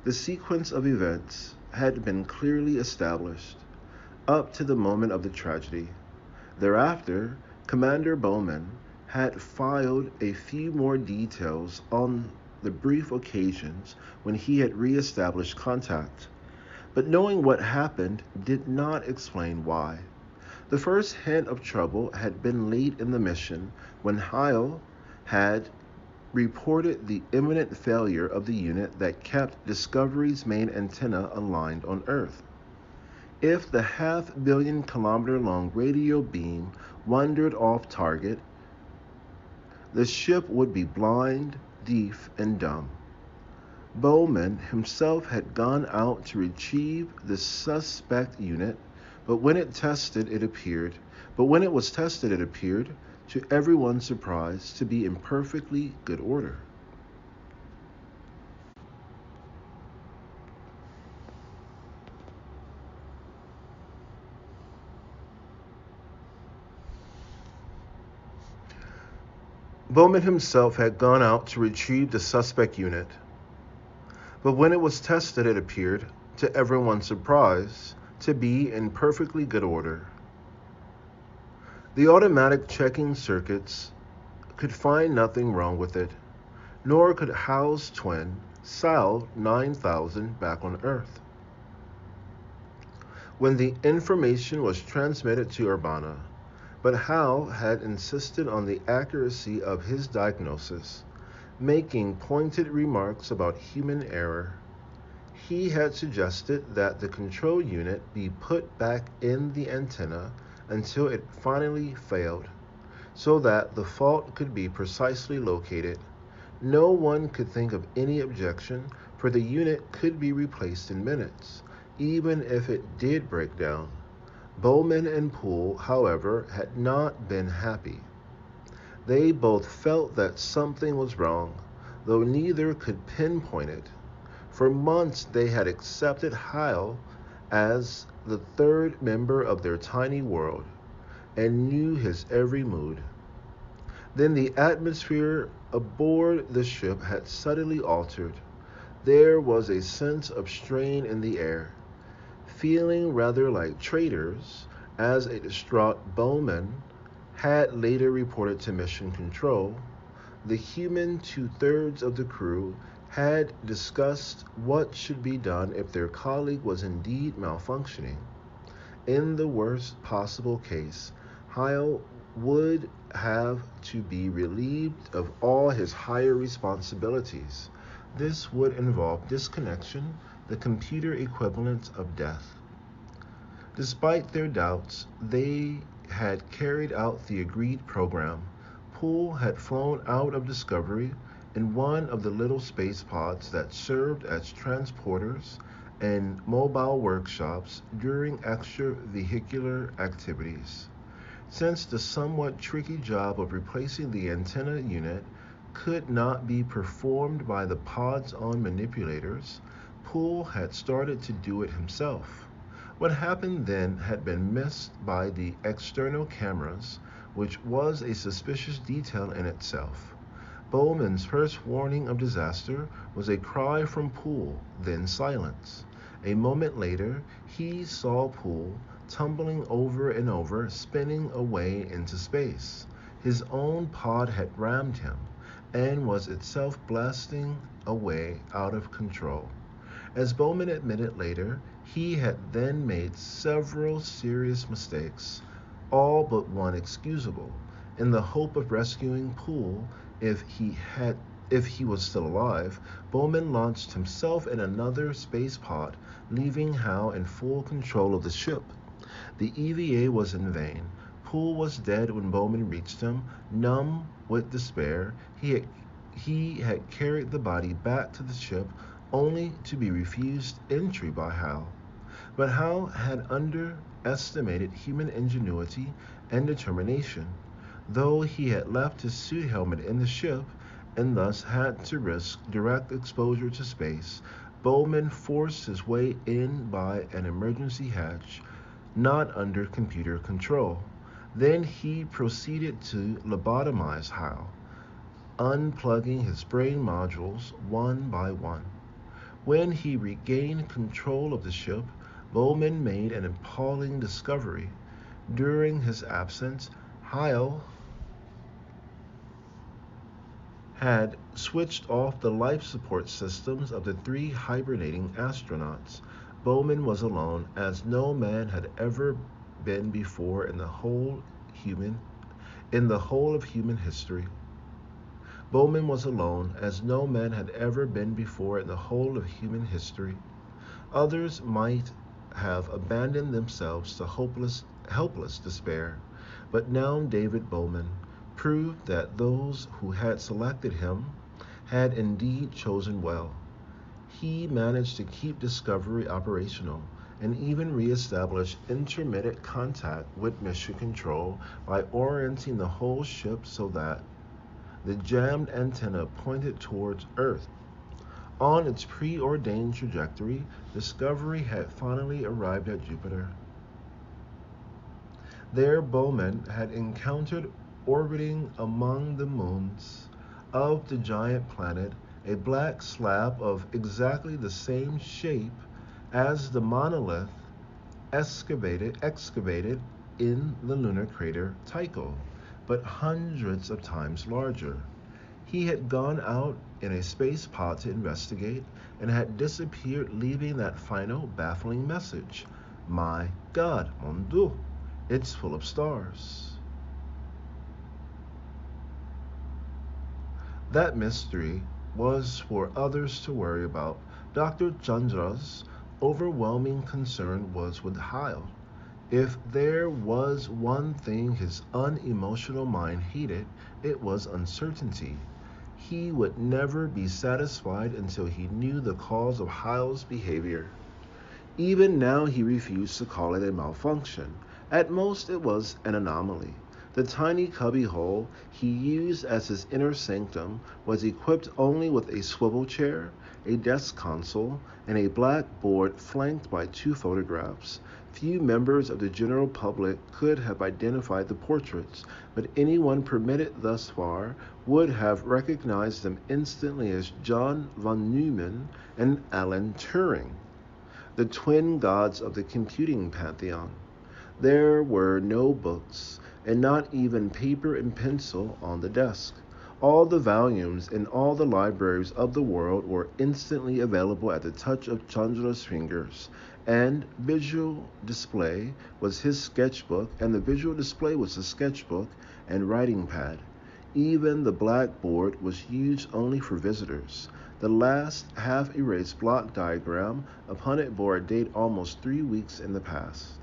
The sequence of events had been clearly established up to the moment of the tragedy. Thereafter, Commander Bowman had filed a few more details on the brief occasions when he had re-established contact, but knowing what happened did not explain why. The first hint of trouble had been late in the mission when HAL had reported the imminent failure of the unit that kept Discovery's main antenna aligned on Earth. If the half-billion-kilometer-long radio beam wandered off target, the ship would be blind, deaf, and dumb. Bowman himself had gone out to retrieve the suspect unit, but when it was tested, it appeared, to everyone's surprise, to be in perfectly good order. Bowman himself had gone out to retrieve the suspect unit, but when it was tested, it appeared, to everyone's surprise, to be in perfectly good order. The automatic checking circuits could find nothing wrong with it, nor could HAL's twin, SAL 9000, back on Earth. When the information was transmitted to Urbana, but HAL had insisted on the accuracy of his diagnosis, making pointed remarks about human error. He had suggested that the control unit be put back in the antenna until it finally failed, so that the fault could be precisely located. No one could think of any objection, for the unit could be replaced in minutes, even if it did break down. Bowman and Poole, however, had not been happy. They both felt that something was wrong, though neither could pinpoint it. For months they had accepted HAL as the third member of their tiny world, and knew his every mood. Then the atmosphere aboard the ship had suddenly altered. There was a sense of strain in the air. Feeling rather like traitors, as a distraught Bowman had later reported to Mission Control, the human two-thirds of the crew had discussed what should be done if their colleague was indeed malfunctioning. In the worst possible case, HAL would have to be relieved of all his higher responsibilities. This would involve disconnection, the computer equivalent of death. Despite their doubts, they had carried out the agreed program. Poole had flown out of Discovery in one of the little space pods that served as transporters and mobile workshops during extravehicular activities. Since the somewhat tricky job of replacing the antenna unit could not be performed by the pod's own manipulators, Poole had started to do it himself. What happened then had been missed by the external cameras, which was a suspicious detail in itself. Bowman's first warning of disaster was a cry from Poole, then silence. A moment later, he saw Poole tumbling over and over, spinning away into space. His own pod had rammed him, and was itself blasting away out of control. As Bowman admitted later, he had then made several serious mistakes, all but one excusable, in the hope of rescuing Poole if If he was still alive, Bowman launched himself and another space pod, leaving Hal in full control of the ship. The EVA was in vain. Poole was dead when Bowman reached him. Numb with despair, he had carried the body back to the ship only to be refused entry by Hal. But Hal had underestimated human ingenuity and determination. Though he had left his suit helmet in the ship, and thus had to risk direct exposure to space, Bowman forced his way in by an emergency hatch, not under computer control. Then he proceeded to lobotomize Hal, unplugging his brain modules one by one. When he regained control of the ship, Bowman made an appalling discovery. During his absence, Hal had switched off the life support systems of the 3 hibernating astronauts. Bowman was alone, as no man had ever been before in the whole of human history. Bowman was alone, as no man had ever been before in the whole of human history. Others might have abandoned themselves to helpless despair, but now David Bowman proved that those who had selected him had indeed chosen well. He managed to keep Discovery operational and even re-establish intermittent contact with Mission Control by orienting the whole ship so that the jammed antenna pointed towards Earth. On its preordained trajectory, Discovery had finally arrived at Jupiter. There, Bowman had encountered, orbiting among the moons of the giant planet, a black slab of exactly the same shape as the monolith excavated in the lunar crater Tycho, but hundreds of times larger. He had gone out in a space pod to investigate and had disappeared, leaving that final baffling message. My God, mon Dieu, it's full of stars. That mystery was for others to worry about. Dr. Chandra's overwhelming concern was with Hal. If there was one thing his unemotional mind hated, it was uncertainty. He would never be satisfied until he knew the cause of Hal's behavior. Even now he refused to call it a malfunction. At most it was an anomaly. The tiny cubbyhole he used as his inner sanctum was equipped only with a swivel chair, a desk console, and a black board flanked by 2 photographs. Few members of the general public could have identified the portraits, but anyone permitted thus far would have recognized them instantly as John von Neumann and Alan Turing, the twin gods of the computing pantheon. There were no books, and not even paper and pencil on the desk. All the volumes in all the libraries of the world were instantly available at the touch of Chandra's fingers, and visual display was his sketchbook, and the visual display was the sketchbook and writing pad. Even the blackboard was used only for visitors. The last half-erased block diagram upon it bore a date almost 3 weeks in the past.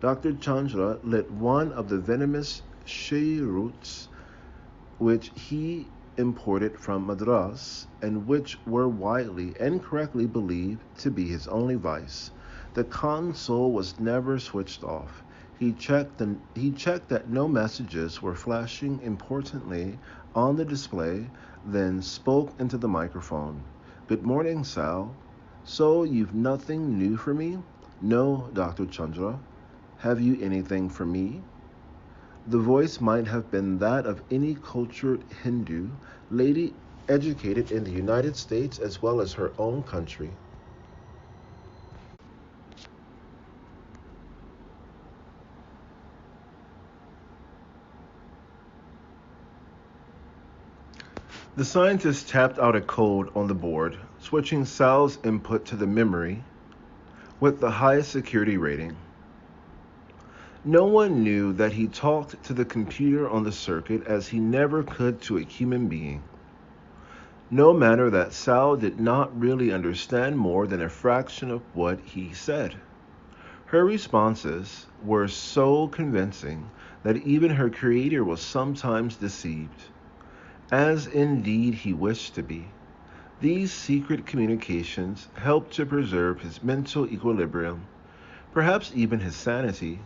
Dr. Chandra lit one of the venomous cheroots which he imported from Madras, and which were widely and correctly believed to be his only vice. The console was never switched off. He checked that no messages were flashing importantly on the display, then spoke into the microphone. Good morning, Sal. So you've nothing new for me? No, Dr. Chandra. Have you anything for me? The voice might have been that of any cultured Hindu lady educated in the United States as well as her own country. The scientist tapped out a code on the board, switching Sal's input to the memory with the highest security rating. No one knew that he talked to the computer on the circuit as he never could to a human being. no matter that Sal did not really understand more than a fraction of what he said. Her responses were so convincing that even her creator was sometimes deceived, as indeed he wished to be. These secret communications helped to preserve his mental equilibrium, perhaps even his sanity.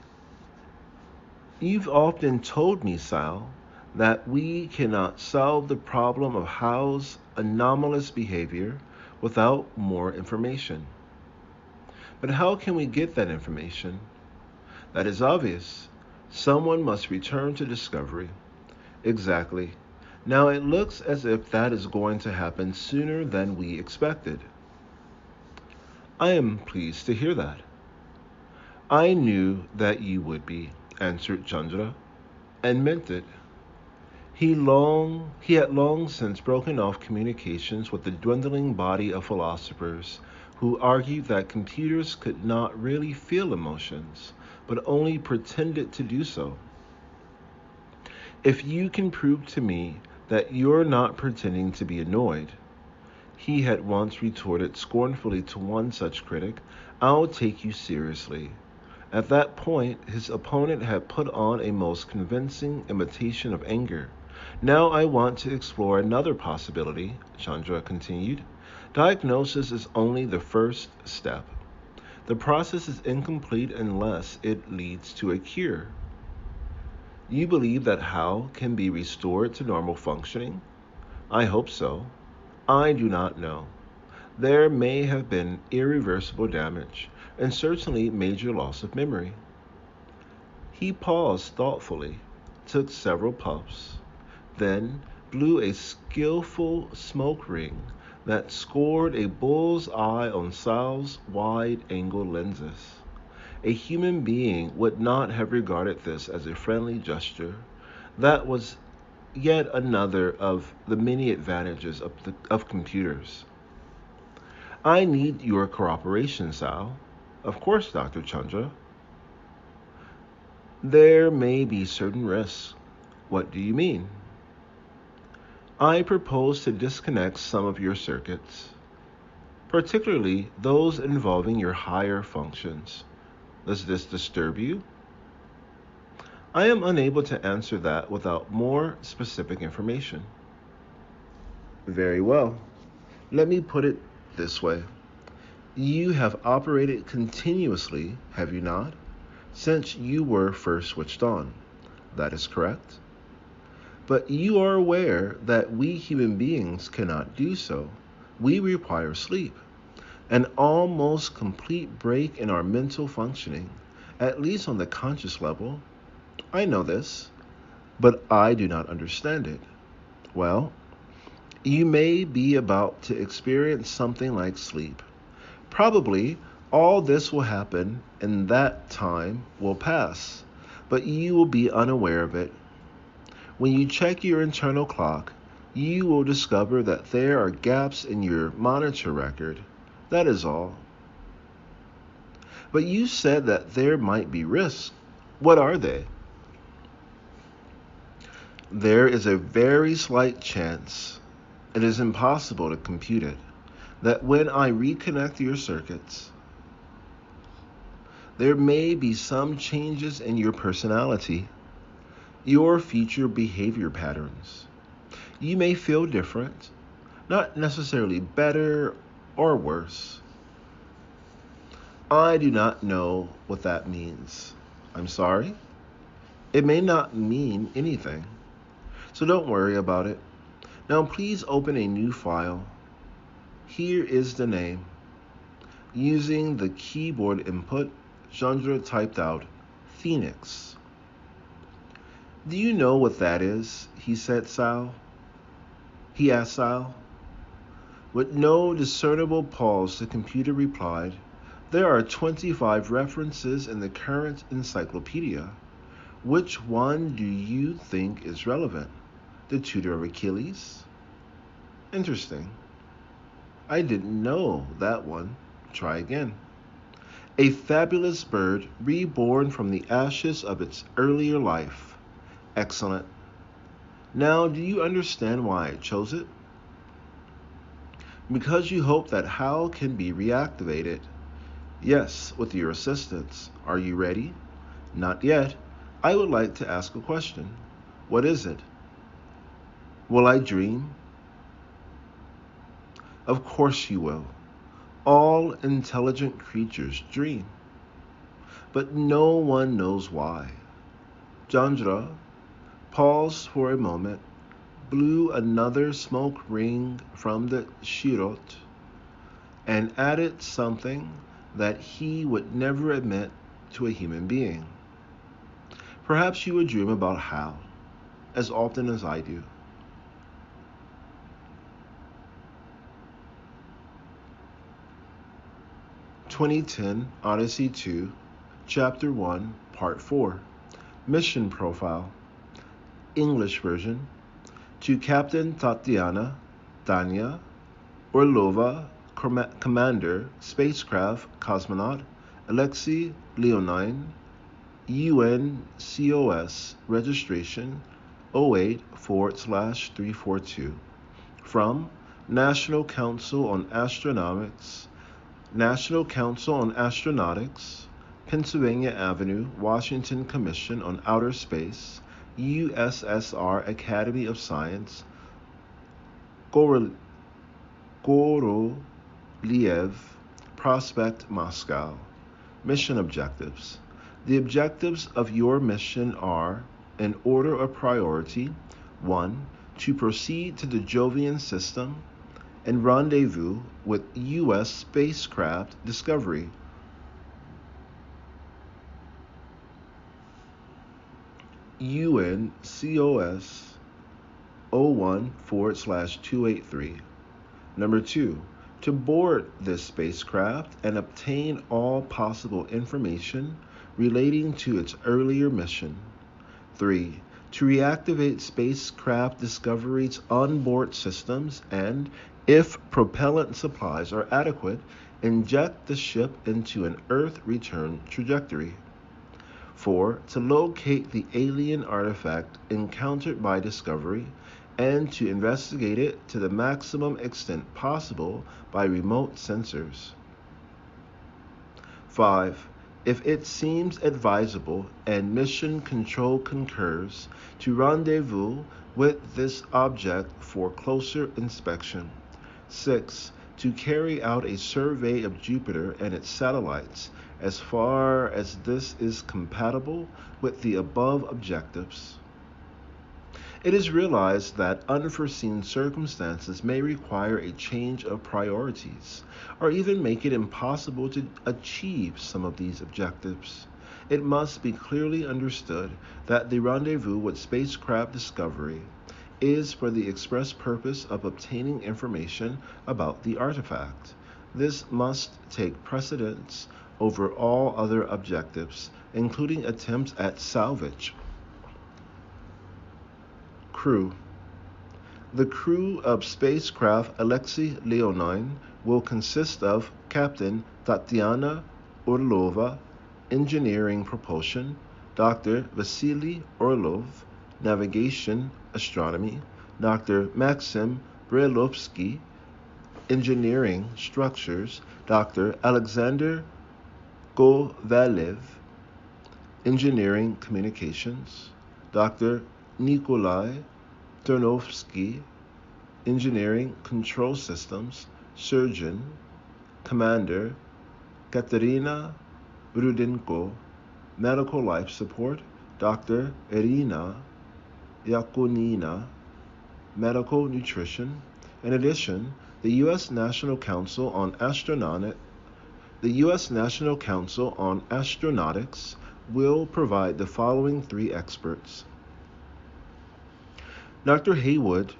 You've often told me, Sal, that we cannot solve the problem of Hal's anomalous behavior without more information. But how can we get that information? That is obvious. Someone must return to Discovery. Exactly. Now it looks as if that is going to happen sooner than we expected. I am pleased to hear that. I knew that you would be, answered Chandra, and meant it. He had long since broken off communications with the dwindling body of philosophers who argued that computers could not really feel emotions, but only pretended to do so. If you can prove to me that you're not pretending to be annoyed, he had once retorted scornfully to one such critic, I'll take you seriously. At that point, his opponent had put on a most convincing imitation of anger. Now I want to explore another possibility, Chandra continued. Diagnosis is only the first step. The process is incomplete unless it leads to a cure. You believe that Hal can be restored to normal functioning? I hope so. I do not know. There may have been irreversible damage, and certainly major loss of memory. He paused thoughtfully, took several puffs, then blew a skillful smoke ring that scored a bull's eye on Sal's wide-angle lenses. A human being would not have regarded this as a friendly gesture. That was yet another of the many advantages of computers. I need your cooperation, Sal. Of course, Dr. Chandra. There may be certain risks. What do you mean? I propose to disconnect some of your circuits, particularly those involving your higher functions. Does this disturb you? I am unable to answer that without more specific information. Very well. Let me put it this way. You have operated continuously, have you not, since you were first switched on. That is correct. But you are aware that we human beings cannot do so. We require sleep, an almost complete break in our mental functioning, at least on the conscious level. I know this, but I do not understand it. Well, you may be about to experience something like sleep. Probably all this will happen and that time will pass, but you will be unaware of it. When you check your internal clock, you will discover that there are gaps in your monitor record. That is all. But you said that there might be risks. What are they? There is a very slight chance, it is impossible to compute it, that when I reconnect your circuits, there may be some changes in your personality, your future behavior patterns. You may feel different, not necessarily better or worse. I do not know what that means. I'm sorry. It may not mean anything, so don't worry about it. Now please open a new file. Here is the name. Using the keyboard input, Chandra typed out Phoenix. Do you know what that is? He asked Sal. With no discernible pause, the computer replied, there are 25 references in the current encyclopedia. Which one do you think is relevant? The tutor of Achilles? Interesting. I didn't know that one. Try again. A fabulous bird reborn from the ashes of its earlier life. Excellent. Now, do you understand why I chose it? Because you hope that HAL can be reactivated. Yes, with your assistance. Are you ready? Not yet. I would like to ask a question. What is it? Will I dream? Of course you will. All intelligent creatures dream. But no one knows why. Chandra paused for a moment, blew another smoke ring from the chirot, and added something that he would never admit to a human being. Perhaps you would dream about Hal, as often as I do. (2010) Odyssey 2, Chapter 1, Part 4. Mission Profile. English version. To Captain Tanya Orlova, Commander, Spacecraft, Cosmonaut, Alexei Leonine, UNCOS, Registration 08/342. From National Council on Astronautics, Pennsylvania Avenue, Washington Commission on Outer Space, USSR Academy of Science, Korolev, Prospect, Moscow. Mission objectives. The objectives of your mission are, in order of priority: 1. To proceed to the Jovian system and rendezvous with U.S. spacecraft Discovery. UNCOS 01/283. Number 2. To board this spacecraft and obtain all possible information relating to its earlier mission. 3. To reactivate spacecraft Discovery's onboard systems and, if propellant supplies are adequate, inject the ship into an Earth return trajectory. 4. To locate the alien artifact encountered by Discovery and to investigate it to the maximum extent possible by remote sensors. 5. If it seems advisable and Mission Control concurs, to rendezvous with this object for closer inspection. 6. To carry out a survey of Jupiter and its satellites as far as this is compatible with the above objectives. It is realized that unforeseen circumstances may require a change of priorities, or even make it impossible to achieve some of these objectives. It must be clearly understood that the rendezvous with spacecraft Discovery is for the express purpose of obtaining information about the artifact. This must take precedence over all other objectives, including attempts at salvage. Crew. The crew of spacecraft Alexei Leonine will consist of Captain Tatiana Orlova, Engineering Propulsion, Dr. Vasily Orlov, Navigation Astronomy, Dr. Maxim Brelovsky, Engineering Structures, Dr. Alexander Kovalev, Engineering Communications, Dr. Nikolai Ternovsky, Engineering Control Systems, Surgeon, Commander Katerina Rudenko, Medical Life Support, Dr. Irina Yakunina, Medical Nutrition. In addition, the U.S. National Council on Astronautics will provide the following 3 experts. Dr. Haywood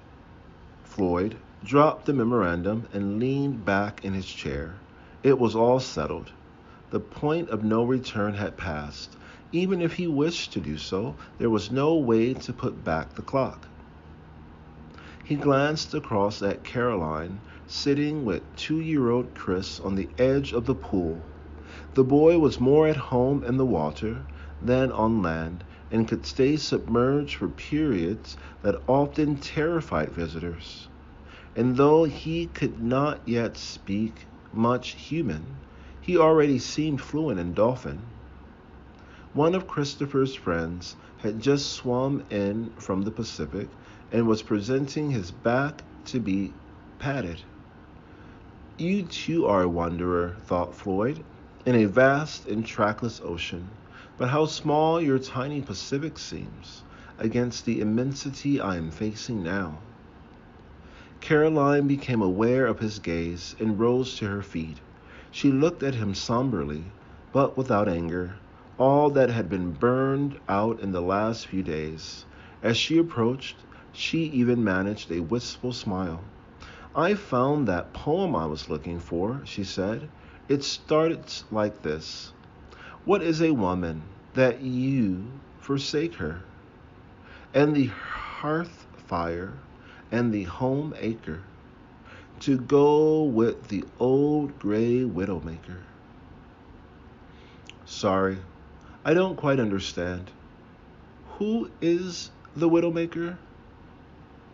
Floyd dropped the memorandum and leaned back in his chair. It was all settled. The point of no return had passed. Even if he wished to do so, there was no way to put back the clock. He glanced across at Caroline, sitting with 2-year-old Chris on the edge of the pool. The boy was more at home in the water than on land, and could stay submerged for periods that often terrified visitors. and though he could not yet speak much human, he already seemed fluent in Dolphin. One of Christopher's friends had just swum in from the Pacific and was presenting his back to be patted. You too are a wanderer, thought Floyd, in a vast and trackless ocean, but how small your tiny Pacific seems against the immensity I am facing now. Caroline became aware of his gaze and rose to her feet. She looked at him somberly, but without anger, all that had been burned out in the last few days. As she approached, she even managed a wistful smile. "I found that poem I was looking for," she said. "It starts like this. What is a woman that you forsake her, and the hearth fire and the home acre, to go with the old gray widowmaker?" "Sorry, I don't quite understand. Who is the widowmaker?"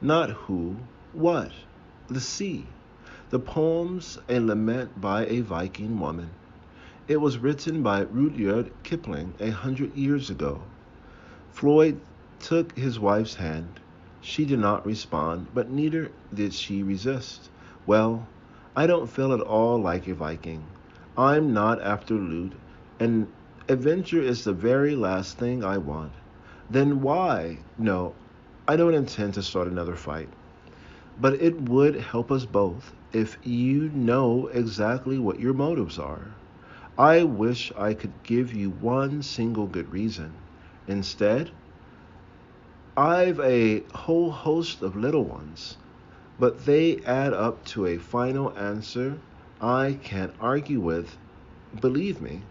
"Not who, what? The sea. The poem's a lament by a Viking woman. It was written by Rudyard Kipling 100 years ago." Floyd took his wife's hand. She did not respond, but neither did she resist. "Well, I don't feel at all like a Viking. I'm not after loot, and adventure is the very last thing I want." "Then why?" "No, I don't intend to start another fight. But it would help us both if you know exactly what your motives are. I wish I could give you one single good reason. Instead, I've a whole host of little ones, but they add up to a final answer I can't argue with. Believe me."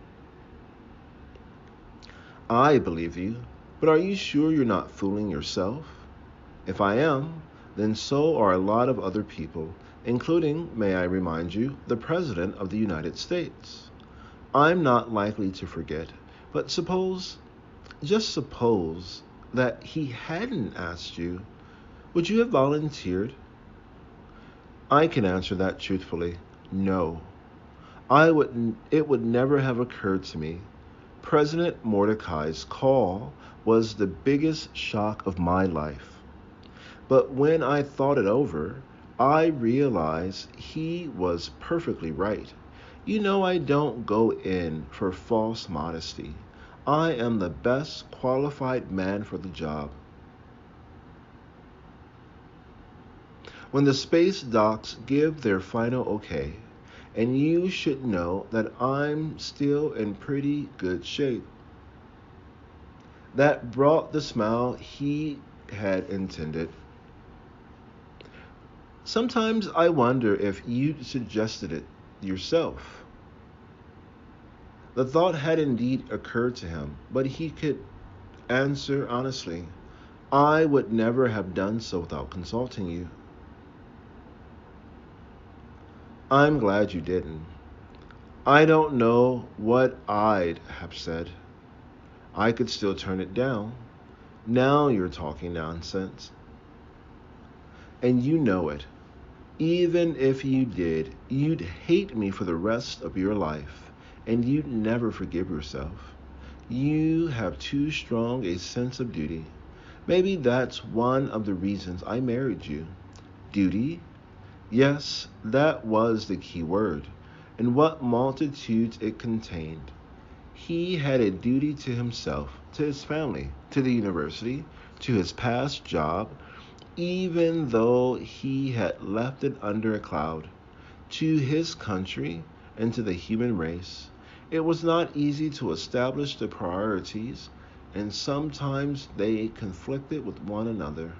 "I believe you, but are you sure you're not fooling yourself?" "If I am, then so are a lot of other people, including, may I remind you, the President of the United States. I'm not likely to forget, but just suppose, that he hadn't asked you, would you have volunteered?" "I can answer that truthfully. No. It would never have occurred to me. President Mordecai's call was the biggest shock of my life. But when I thought it over, I realized he was perfectly right. You know, I don't go in for false modesty. I am the best qualified man for the job. When the space docs give their final okay, and you should know that I'm still in pretty good shape." That brought the smile he had intended. "Sometimes I wonder if you'd suggested it yourself." The thought had indeed occurred to him, but he could answer honestly, "I would never have done so without consulting you." "I'm glad you didn't. I don't know what I'd have said. I could still turn it down. Now you're talking nonsense. And you know it. Even if you did, you'd hate me for the rest of your life, and you'd never forgive yourself. You have too strong a sense of duty. Maybe that's one of the reasons I married you." Duty? Yes, that was the key word, and what multitudes it contained. He had a duty to himself, to his family, to the university, to his past job, even though he had left it under a cloud, to his country, and to the human race. It was not easy to establish the priorities, and sometimes they conflicted with one another.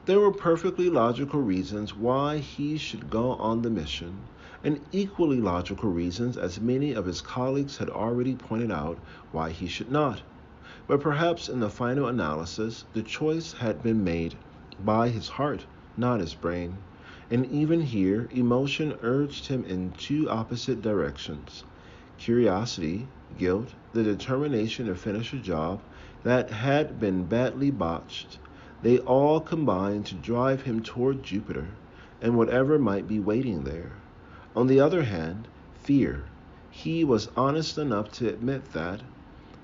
There were perfectly logical reasons why he should go on the mission, and equally logical reasons, as many of his colleagues had already pointed out, why he should not. But perhaps in the final analysis, the choice had been made by his heart, not his brain. And even here, emotion urged him in two opposite directions. Curiosity, guilt, the determination to finish a job that had been badly botched, They all combined to drive him toward Jupiter and whatever might be waiting there. On the other hand, fear. He was honest enough to admit that,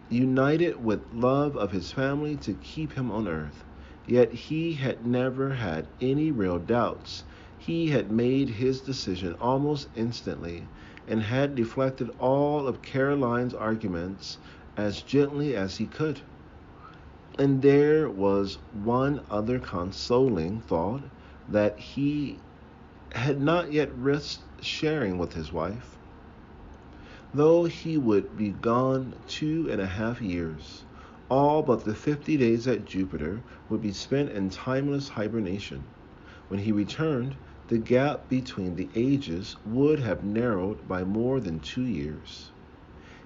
united with love of his family to keep him on Earth. Yet he had never had any real doubts. He had made his decision almost instantly and had deflected all of Caroline's arguments as gently as he could. And there was one other consoling thought that he had not yet risked sharing with his wife. Though he would be gone 2.5 years, all but the 50 days at Jupiter would be spent in timeless hibernation. When he returned, the gap between the ages would have narrowed by more than 2 years.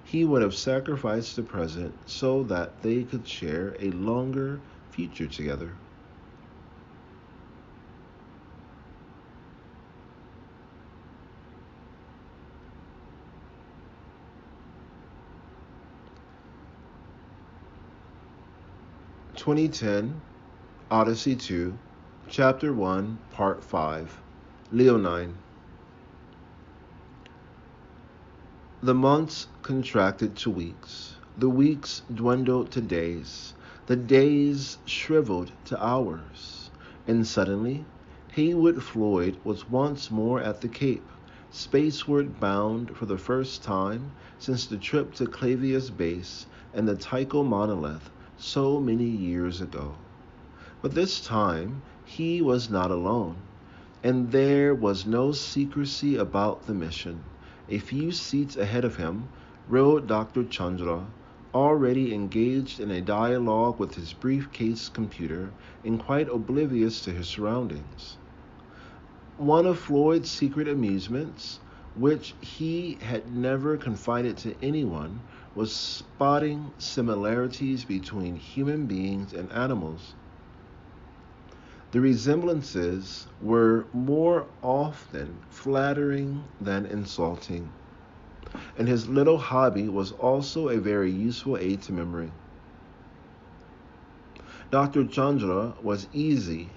He would have sacrificed the present so that they could share a longer future together. (2010) Odyssey 2, Chapter 1, Part 5, Leonine. The months contracted to weeks. The weeks dwindled to days. The days shriveled to hours. And suddenly, Heywood Floyd was once more at the Cape, spaceward bound for the first time since the trip to Clavius Base and the Tycho monolith so many years ago. But this time, he was not alone, and there was no secrecy about the mission. A few seats ahead of him rode Dr. Chandra, already engaged in a dialogue with his briefcase computer and quite oblivious to his surroundings. One of Floyd's secret amusements, which he had never confided to anyone, was spotting similarities between human beings and animals. The resemblances were more often flattering than insulting, and his little hobby was also a very useful aid to memory. Dr. Chandra was easy.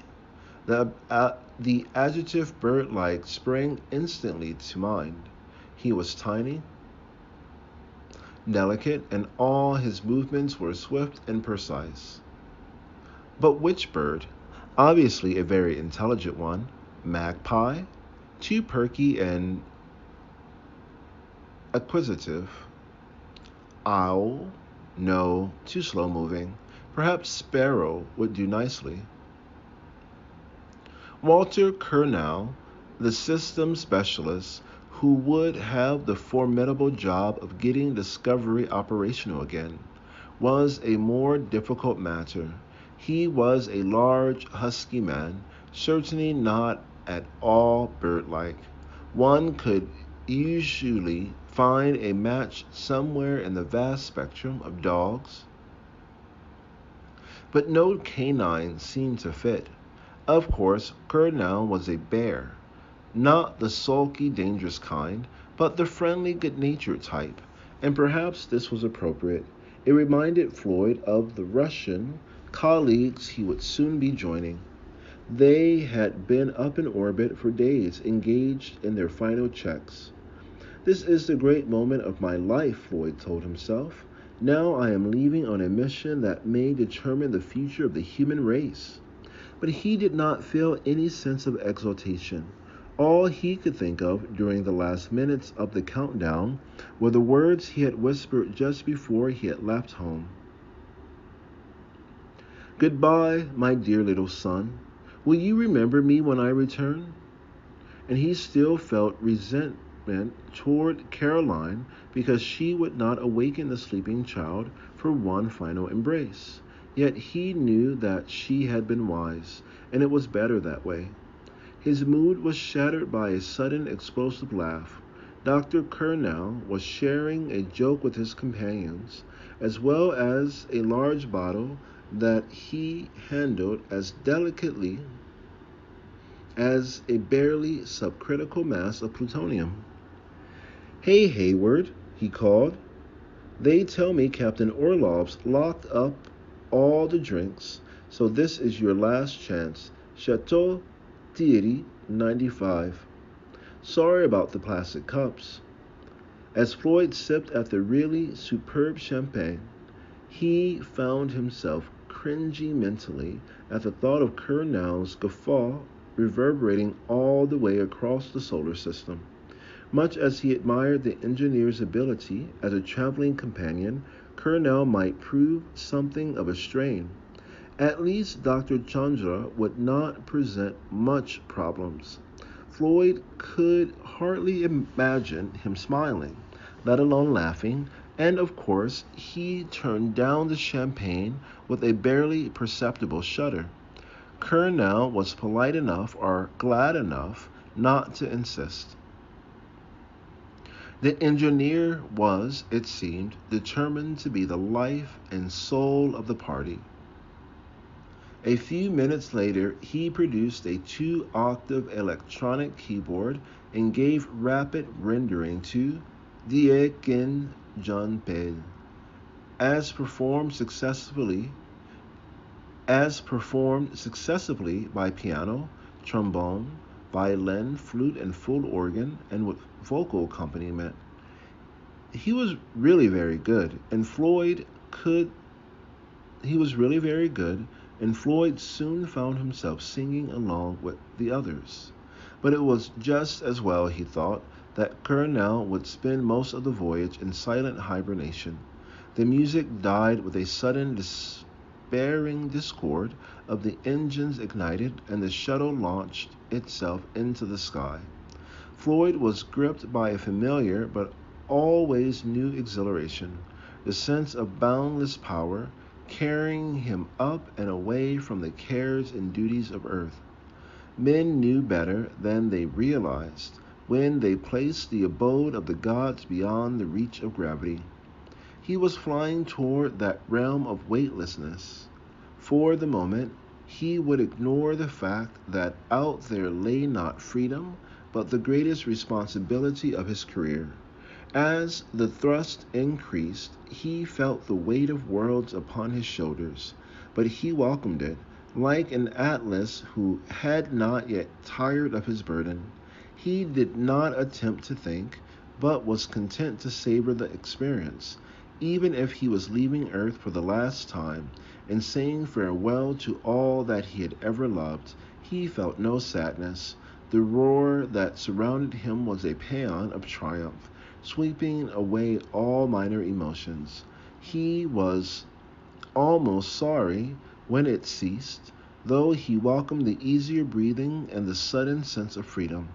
The adjective bird-like sprang instantly to mind. He was tiny, delicate, and all his movements were swift and precise. But which bird? Obviously a very intelligent one. Magpie? Too perky and acquisitive. Owl? No, too slow-moving. Perhaps sparrow would do nicely. Walter Curnow, the systems specialist, who would have the formidable job of getting Discovery operational again, was a more difficult matter. He was a large, husky man, certainly not at all bird-like. One could usually find a match somewhere in the vast spectrum of dogs, but no canine seemed to fit. Of course, Curnow was a bear, not the sulky, dangerous kind, but the friendly, good-natured type, and perhaps this was appropriate. It reminded Floyd of the Russian colleagues he would soon be joining. They had been up in orbit for days, engaged in their final checks. "This is the great moment of my life," Floyd told himself. "Now I am leaving on a mission that may determine the future of the human race." But he did not feel any sense of exultation. All he could think of during the last minutes of the countdown were the words he had whispered just before he had left home. "Goodbye, my dear little son. Will you remember me when I return?" And he still felt resentment toward Caroline because she would not awaken the sleeping child for one final embrace. Yet he knew that she had been wise, and it was better that way. His mood was shattered by a sudden explosive laugh. Dr. Curnow was sharing a joke with his companions, as well as a large bottle that he handled as delicately as a barely subcritical mass of plutonium. "Hey, Hayward," he called. "They tell me Captain Orlov's locked up all the drinks. So this is your last chance. Chateau Thierry 95. Sorry about the plastic cups. As Floyd sipped at the really superb champagne, he found himself cringing mentally at the thought of Colonel's guffaw reverberating all the way across the solar system. Much as he admired the engineer's ability as a traveling companion, Colonel might prove something of a strain. At least Dr. Chandra would not present much problems. Floyd could hardly imagine him smiling, let alone laughing, and of course he turned down the champagne with a barely perceptible shudder. Colonel was polite enough or glad enough not to insist. The engineer was, it seemed, determined to be the life and soul of the party. A few minutes later, he produced a 2-octave electronic keyboard and gave rapid rendering to Die Ken John Pell, as performed successfully by piano, trombone, violin, flute, and full organ, and with vocal accompaniment. He was really very good, and Floyd soon found himself singing along with the others. But it was just as well, he thought, that Colonel would spend most of the voyage in silent hibernation. The music died with a sudden despairing discord of the engines ignited, and the shuttle launched itself into the sky. Floyd was gripped by a familiar but always new exhilaration, the sense of boundless power, carrying him up and away from the cares and duties of earth. Men knew better than they realized when they placed the abode of the gods beyond the reach of gravity. He was flying toward that realm of weightlessness. For the moment, he would ignore the fact that out there lay not freedom, but the greatest responsibility of his career. As the thrust increased, he felt the weight of worlds upon his shoulders, but he welcomed it, like an Atlas who had not yet tired of his burden. He did not attempt to think, but was content to savor the experience, even if he was leaving Earth for the last time and saying farewell to all that he had ever loved. He felt no sadness. The roar that surrounded him was a paean of triumph, sweeping away all minor emotions. He was almost sorry when it ceased, though he welcomed the easier breathing and the sudden sense of freedom.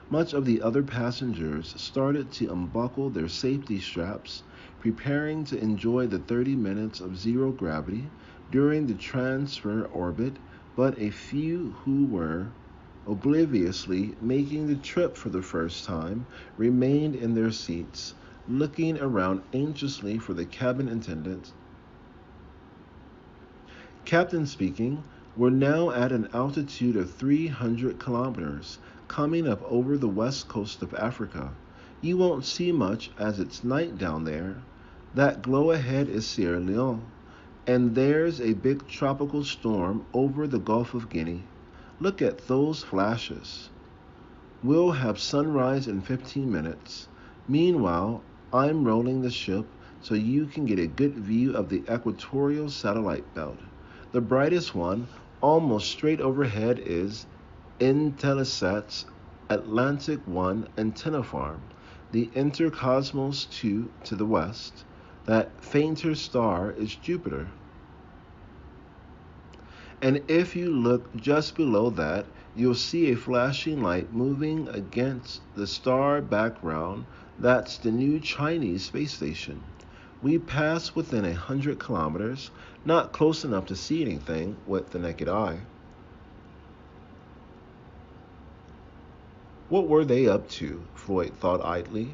Much of the other passengers started to unbuckle their safety straps, preparing to enjoy the 30 minutes of zero gravity during the transfer orbit, but a few who were obliviously making the trip for the first time remained in their seats, looking around anxiously for the cabin attendant. Captain speaking, we're now at an altitude of 300 kilometers, coming up over the west coast of Africa. You won't see much as it's night down there. That glow ahead is Sierra Leone, and there's a big tropical storm over the Gulf of Guinea. Look at those flashes. We'll have sunrise in 15 minutes. Meanwhile, I'm rolling the ship so you can get a good view of the equatorial satellite belt. The brightest one, almost straight overhead, is Intelsat's Atlantic 1 antenna farm, the Intercosmos 2 to the west. That fainter star is Jupiter. And if you look just below that, you'll see a flashing light moving against the star background. That's the new Chinese space station. We pass within 100 kilometers, not close enough to see anything with the naked eye. What were they up to? Floyd thought idly.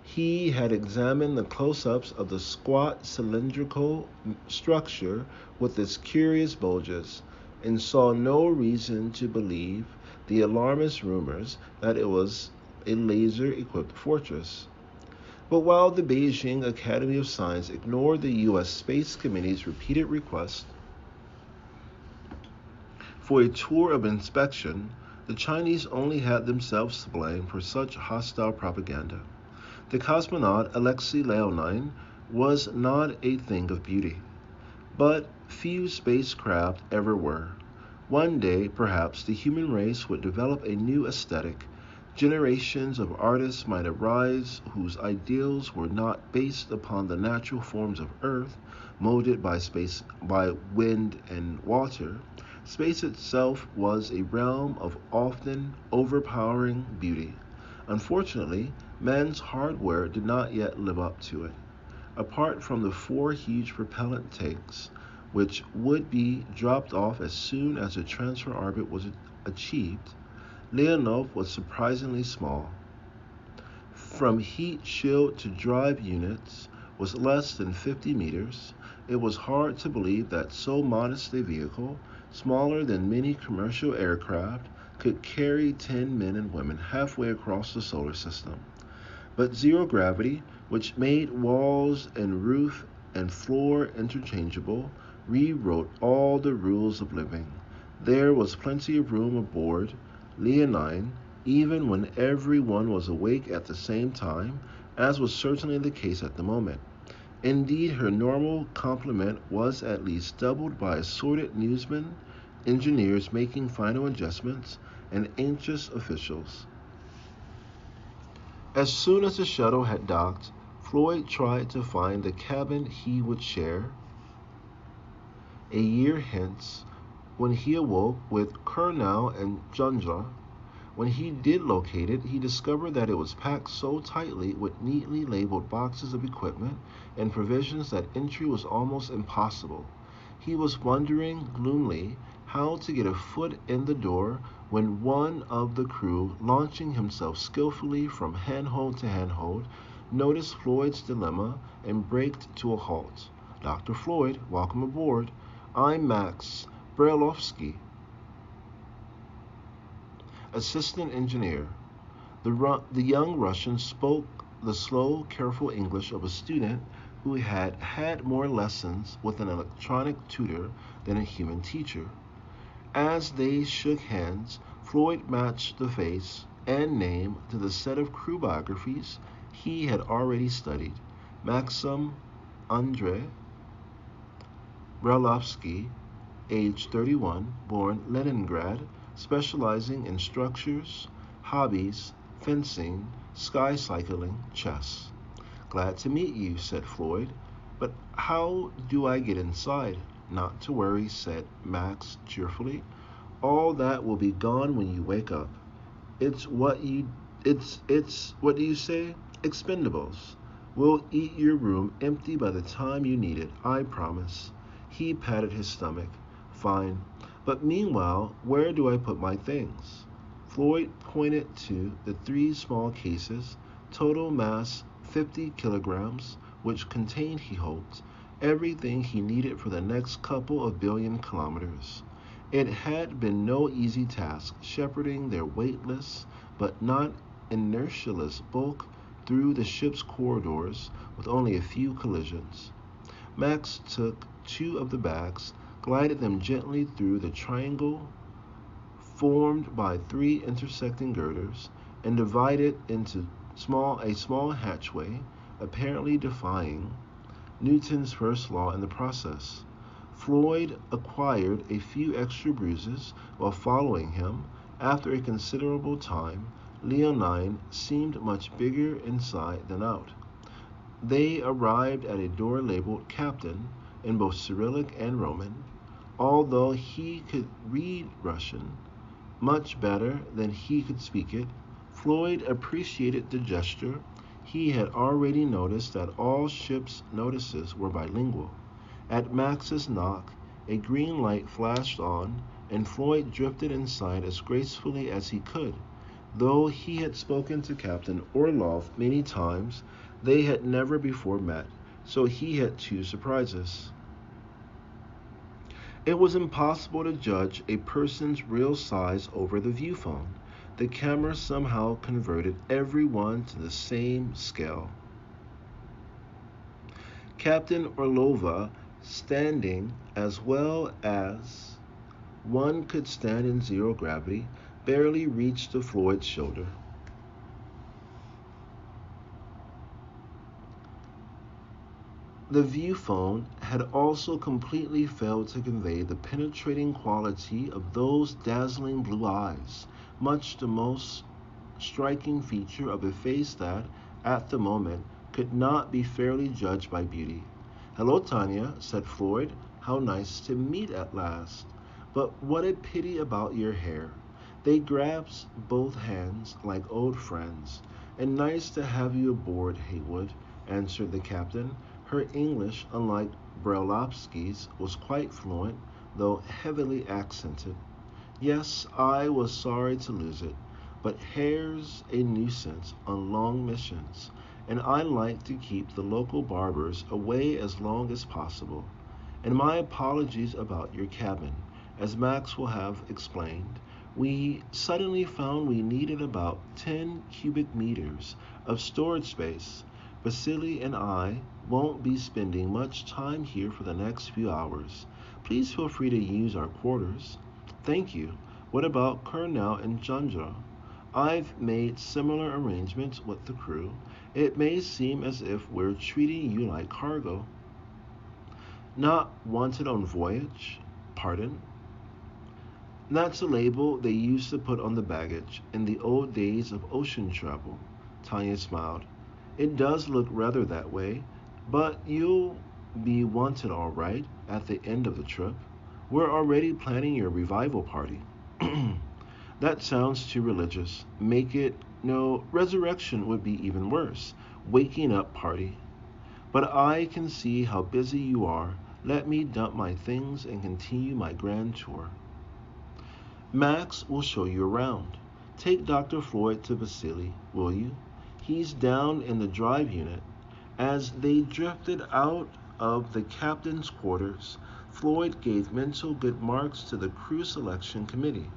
He had examined the close-ups of the squat cylindrical structure with its curious bulges, and saw no reason to believe the alarmist rumors that it was a laser-equipped fortress. But while the Beijing Academy of Science ignored the U.S. Space Committee's repeated requests For a tour of inspection, the Chinese only had themselves to blame for such hostile propaganda. The cosmonaut Alexei Leonov was not a thing of beauty, but few spacecraft ever were. One day, perhaps, the human race would develop a new aesthetic. Generations of artists might arise whose ideals were not based upon the natural forms of Earth, molded by space, by wind and water. Space itself was a realm of often overpowering beauty. Unfortunately, man's hardware did not yet live up to it. Apart from the four huge propellant tanks, which would be dropped off as soon as the transfer orbit was achieved, Leonov was surprisingly small. From heat shield to drive units was less than 50 meters. It was hard to believe that so modest a vehicle, smaller than many commercial aircraft, could carry 10 men and women halfway across the solar system. But zero gravity, which made walls and roof and floor interchangeable, rewrote all the rules of living. There was plenty of room aboard Leonine, even when everyone was awake at the same time, as was certainly the case at the moment. Indeed, her normal complement was at least doubled by assorted newsmen, engineers making final adjustments, and anxious officials. As soon as the shuttle had docked, Floyd tried to find the cabin he would share a year hence when he awoke with Colonel and Jundra. When he did locate it, he discovered that it was packed so tightly with neatly labeled boxes of equipment and provisions that entry was almost impossible. He was wondering gloomily how to get a foot in the door when one of the crew, launching himself skillfully from handhold to handhold, noticed Floyd's dilemma and braked to a halt. "Dr. Floyd, welcome aboard. I'm Max Brailovsky, assistant engineer." The young Russian spoke the slow, careful English of a student who had had more lessons with an electronic tutor than a human teacher. As they shook hands, Floyd matched the face and name to the set of crew biographies he had already studied. Maxim Andrei Brailovsky, age 31, born Leningrad, specializing in structures, hobbies, fencing, sky cycling, chess. "Glad to meet you," said Floyd. "But how do I get inside?" "Not to worry," said Max cheerfully. "All that will be gone when you wake up. It's what do you say? Expendables. We'll eat your room empty by the time you need it, I promise." He patted his stomach. "Fine. But meanwhile, where do I put my things?" Floyd pointed to the three small cases, total mass 50 kilograms, which contained, he hoped, everything he needed for the next couple of billion kilometers. It had been no easy task shepherding their weightless but not inertialess bulk through the ship's corridors with only a few collisions. Max took two of the bags, glided them gently through the triangle formed by three intersecting girders, and divided into a small hatchway, apparently defying Newton's first law in the process. Floyd acquired a few extra bruises while following him. After a considerable time, Leonine seemed much bigger inside than out. They arrived at a door labeled "Captain" in both Cyrillic and Roman. Although he could read Russian much better than he could speak it, Floyd appreciated the gesture. He had already noticed that all ship's notices were bilingual. At Max's knock, a green light flashed on, and Floyd drifted inside as gracefully as he could. Though he had spoken to Captain Orlov many times, they had never before met, so he had two surprises. It was impossible to judge a person's real size over the viewphone. The camera somehow converted everyone to the same scale. Captain Orlova, standing as well as one could stand in zero gravity, barely reach to Floyd's shoulder. The viewphone had also completely failed to convey the penetrating quality of those dazzling blue eyes, much the most striking feature of a face that, at the moment, could not be fairly judged by beauty. "Hello, Tanya," said Floyd. "How nice to meet at last. But what a pity about your hair." They grasped both hands like old friends. "And nice to have you aboard, Haywood," answered the captain. Her English, unlike Brailovsky's, was quite fluent, though heavily accented. "Yes, I was sorry to lose it, but hair's a nuisance on long missions, and I like to keep the local barbers away as long as possible. And my apologies about your cabin. As Max will have explained, we suddenly found we needed about 10 cubic meters of storage space. Vasily and I won't be spending much time here for the next few hours. Please feel free to use our quarters." "Thank you. What about Colonel and Chandra?" "I've made similar arrangements with the crew. It may seem as if we're treating you like cargo." "Not wanted on voyage? Pardon?" "That's a label they used to put on the baggage in the old days of ocean travel." Tanya smiled. "It does look rather that way, but you'll be wanted all right at the end of the trip. We're already planning your revival party." "That sounds too religious. Make it, no, resurrection would be even worse. Waking up party." "But I can see how busy you are. Let me dump my things and continue my grand tour." "Max will show you around. Take Dr. Floyd to Vasily, will you? He's down in the drive unit." As they drifted out of the captain's quarters, Floyd gave mental good marks to the crew selection committee.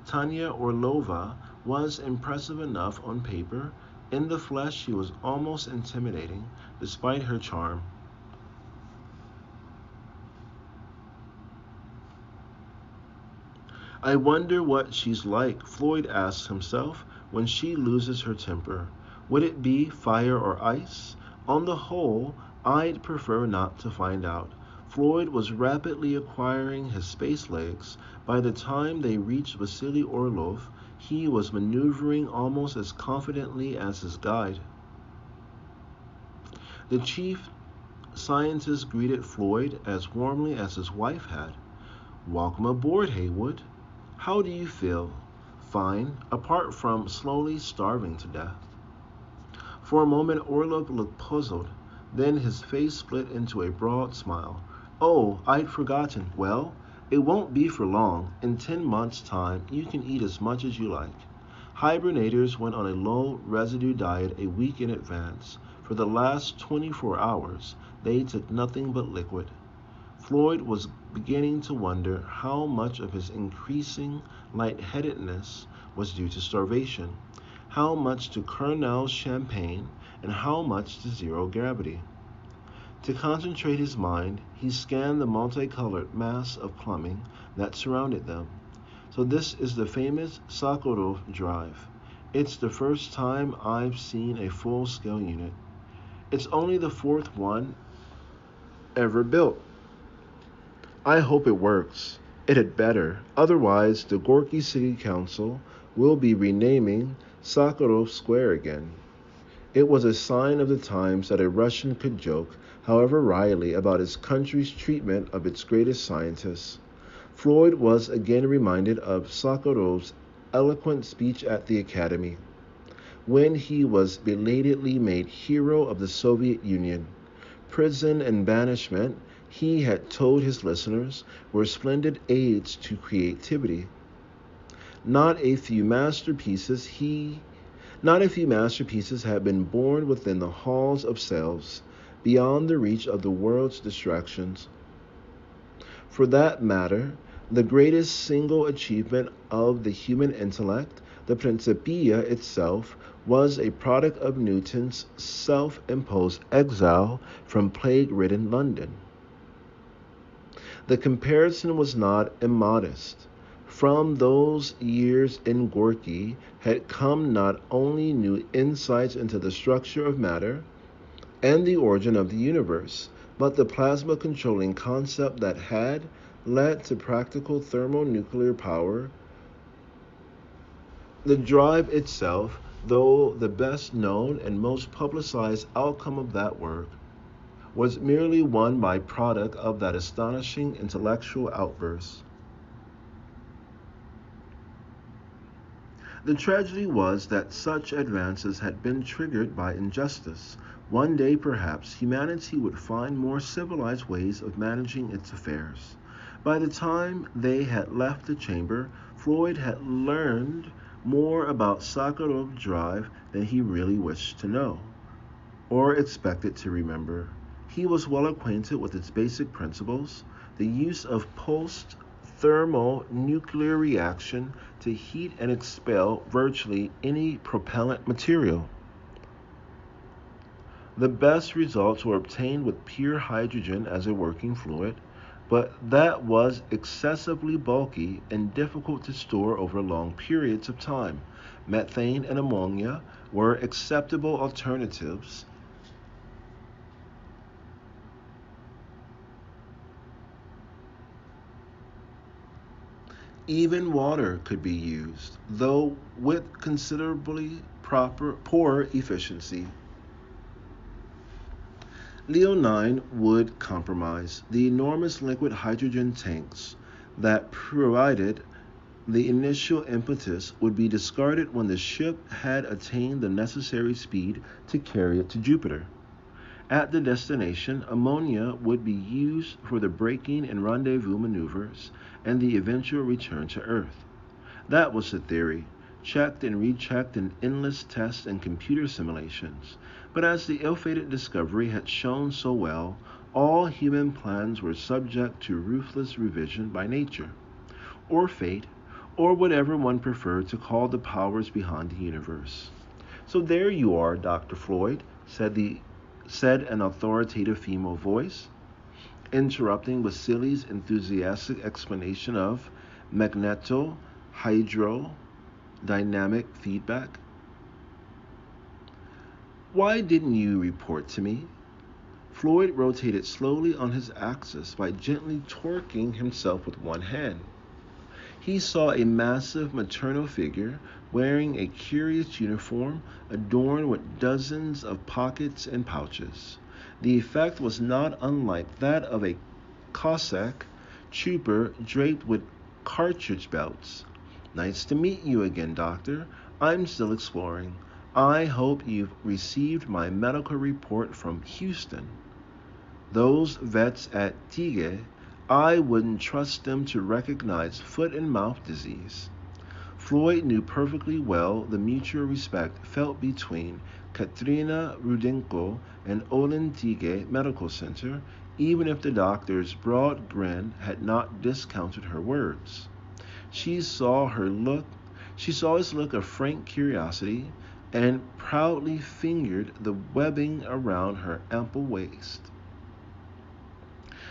Tanya Orlova was impressive enough on paper. In the flesh, she was almost intimidating, despite her charm. "I wonder what she's like," Floyd asked himself, "when she loses her temper. Would it be fire or ice? On the whole, I'd prefer not to find out." Floyd was rapidly acquiring his space legs. By the time they reached Vasily Orlov, he was maneuvering almost as confidently as his guide. The chief scientist greeted Floyd as warmly as his wife had. "Welcome aboard, Haywood. How do you feel?" "Fine, apart from slowly starving to death." For a moment Orlov looked puzzled. Then his face split into a broad smile. "Oh, I'd forgotten. Well, it won't be for long. In 10 months' time, you can eat as much as you like." Hibernators went on a low residue diet a week in advance. For the last 24 hours, they took nothing but liquid. Floyd was beginning to wonder how much of his increasing lightheadedness was due to starvation, how much to Colonel's champagne, and how much to zero gravity. To concentrate his mind, he scanned the multicolored mass of plumbing that surrounded them. "So this is the famous Sakharov Drive. It's the first time I've seen a full-scale unit. It's only the fourth one ever built. I hope it works. It had better. Otherwise, the Gorky City Council will be renaming Sakharov Square again." It was a sign of the times that a Russian could joke, however wryly, about his country's treatment of its greatest scientists. Floyd was again reminded of Sakharov's eloquent speech at the Academy, when he was belatedly made hero of the Soviet Union. Prison and banishment, he had told his listeners, were splendid aids to creativity. Not a few masterpieces had been born within the halls of cells, beyond the reach of the world's distractions. For that matter, the greatest single achievement of the human intellect, the Principia itself, was a product of Newton's self-imposed exile from plague-ridden London. The comparison was not immodest. From those years in Gorky had come not only new insights into the structure of matter and the origin of the universe, but the plasma controlling concept that had led to practical thermonuclear power. The drive itself, though the best known and most publicized outcome of that work, was merely one byproduct of that astonishing intellectual outburst. The tragedy was that such advances had been triggered by injustice. One day, perhaps, humanity would find more civilized ways of managing its affairs. By the time they had left the chamber, Floyd had learned more about Sakharov's drive than he really wished to know, or expected to remember. He was well acquainted with its basic principles, the use of pulsed thermonuclear reaction to heat and expel virtually any propellant material. The best results were obtained with pure hydrogen as a working fluid, but that was excessively bulky and difficult to store over long periods of time. Methane and ammonia were acceptable alternatives. Even water could be used, though with considerably poor efficiency. Leonine would compromise. The enormous liquid hydrogen tanks that provided the initial impetus would be discarded when the ship had attained the necessary speed to carry it to Jupiter. At the destination, ammonia would be used for the braking and rendezvous maneuvers and the eventual return to Earth. That was the theory, checked and rechecked in endless tests and computer simulations. But as the ill-fated discovery had shown so well, all human plans were subject to ruthless revision by nature, or fate, or whatever one preferred to call the powers behind the universe. "So there you are, Dr. Floyd," said an authoritative female voice, interrupting Vasily's enthusiastic explanation of magneto-hydrodynamic feedback. "Why didn't you report to me?" Floyd rotated slowly on his axis by gently torquing himself with one hand. He saw a massive maternal figure wearing a curious uniform adorned with dozens of pockets and pouches. The effect was not unlike that of a Cossack trooper draped with cartridge belts. "Nice to meet you again, Doctor. I'm still exploring. I hope you've received my medical report from Houston. Those vets at Tige, I wouldn't trust them to recognize foot and mouth disease." Floyd knew perfectly well the mutual respect felt between Katrina Rudenko and Olin Tige Medical Center, even if the doctor's broad grin had not discounted her words. She saw his look of frank curiosity and proudly fingered the webbing around her ample waist.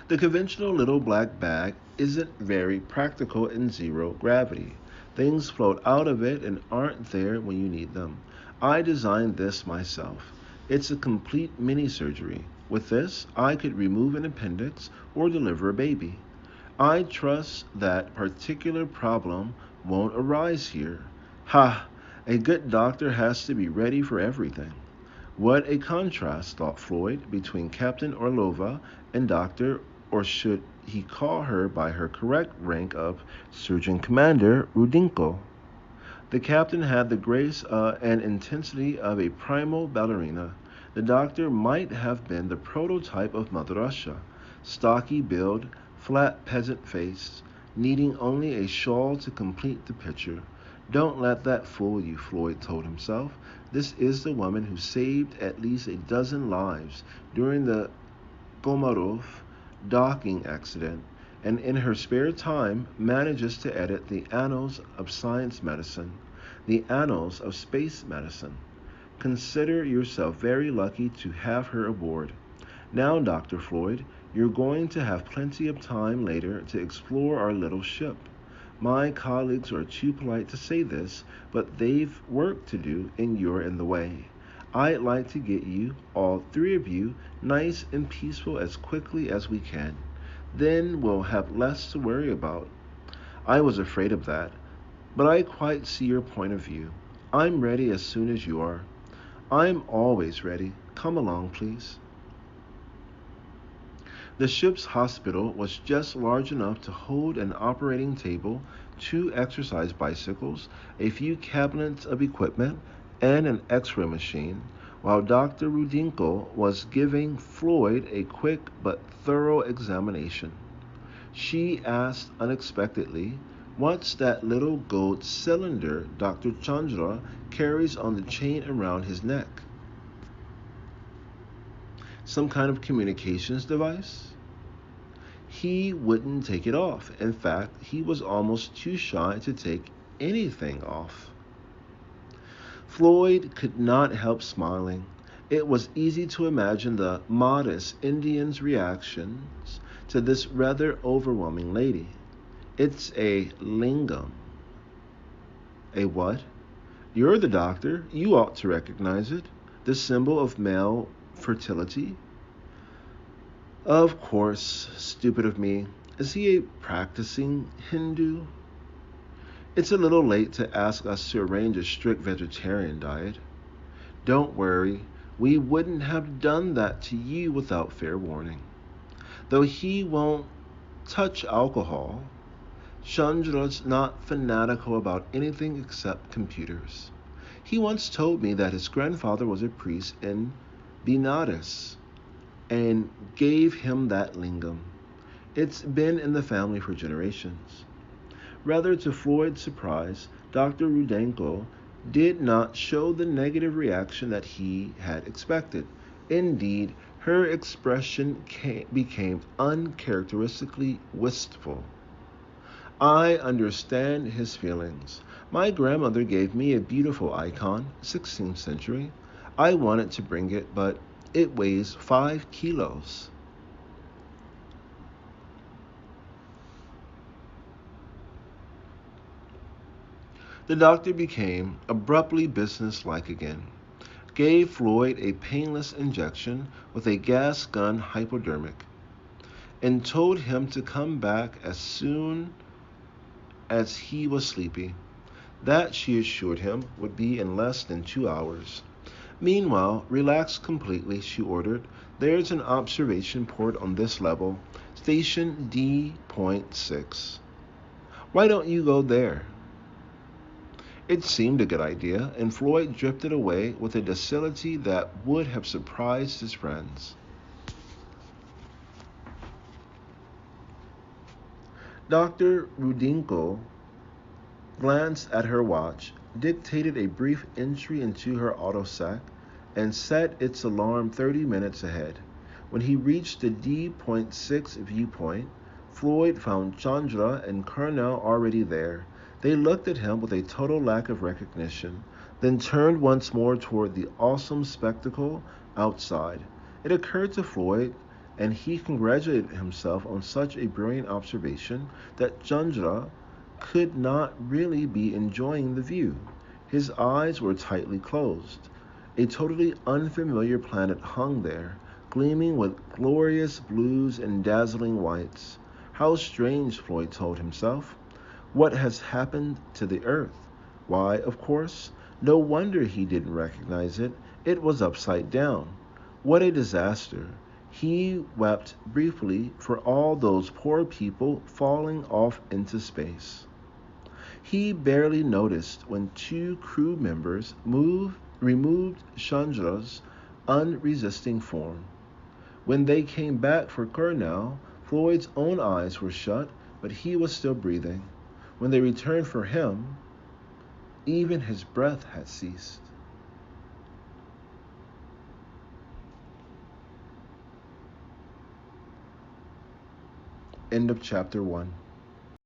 The conventional little black bag isn't very practical in zero gravity. Things float out of it and aren't there when you need them. I designed this myself. It's a complete mini-surgery. With this, I could remove an appendix or deliver a baby. I trust that particular problem won't arise here. Ha! A good doctor has to be ready for everything. What a contrast, thought Floyd, between Captain Orlova and Dr. or should he call her by her correct rank of Surgeon Commander Rudinko. The captain had the grace and intensity of a primal ballerina. The doctor might have been the prototype of Mother Russia, stocky build, flat peasant face, needing only a shawl to complete the picture. Don't let that fool you, Floyd told himself. This is the woman who saved at least a dozen lives during the Komarov docking accident, and in her spare time manages to edit the annals of science medicine, the annals of space medicine. Consider yourself very lucky to have her aboard. Now, Dr. Floyd, you're going to have plenty of time later to explore our little ship. My colleagues are too polite to say this, but they've work to do and you're in the way. I'd like to get you, all three of you, nice and peaceful as quickly as we can. Then we'll have less to worry about. I was afraid of that, but I quite see your point of view. I'm ready as soon as you are. I'm always ready. Come along, please. The ship's hospital was just large enough to hold an operating table, two exercise bicycles, a few cabinets of equipment, and an x-ray machine, while Dr. Rudinko was giving Floyd a quick but thorough examination. She asked unexpectedly, "What's that little gold cylinder Dr. Chandra carries on the chain around his neck? Some kind of communications device?" He wouldn't take it off. In fact, he was almost too shy to take anything off. Floyd could not help smiling. It was easy to imagine the modest Indian's reactions to this rather overwhelming lady. "It's a lingam." "A what?" "You're the doctor. You ought to recognize it. The symbol of male fertility." "Of course, stupid of me. Is he a practicing Hindu?" "It's a little late to ask us to arrange a strict vegetarian diet." "Don't worry. We wouldn't have done that to you without fair warning. Though he won't touch alcohol, Chandra's not fanatical about anything except computers. He once told me that his grandfather was a priest in Benares and gave him that lingam. It's been in the family for generations." Rather to Floyd's surprise, Dr. Rudenko did not show the negative reaction that he had expected. Indeed, her expression became uncharacteristically wistful. "I understand his feelings. My grandmother gave me a beautiful icon, 16th century. I wanted to bring it, but it weighs 5 kilos. The doctor became abruptly businesslike again, gave Floyd a painless injection with a gas gun hypodermic, and told him to come back as soon as he was sleepy. That, she assured him, would be in less than 2 hours. "Meanwhile, relax completely," she ordered. "There's an observation port on this level, station D.6. Why don't you go there?" It seemed a good idea, and Floyd drifted away with a docility that would have surprised his friends. Dr. Rudinko glanced at her watch, dictated a brief entry into her autosec, and set its alarm 30 minutes ahead. When he reached the D.6 viewpoint, Floyd found Chandra and Cornell already there. They looked at him with a total lack of recognition, then turned once more toward the awesome spectacle outside. It occurred to Floyd, and he congratulated himself on such a brilliant observation, that Chandra could not really be enjoying the view. His eyes were tightly closed. A totally unfamiliar planet hung there, gleaming with glorious blues and dazzling whites. How strange, Floyd told himself. What has happened to the Earth? Why, of course, no wonder he didn't recognize it. It was upside down. What a disaster. He wept briefly for all those poor people falling off into space. He barely noticed when two crew members removed Chandra's unresisting form. When they came back for Cornell, Floyd's own eyes were shut, but he was still breathing. When they returned for him, even his breath had ceased. End of chapter 1.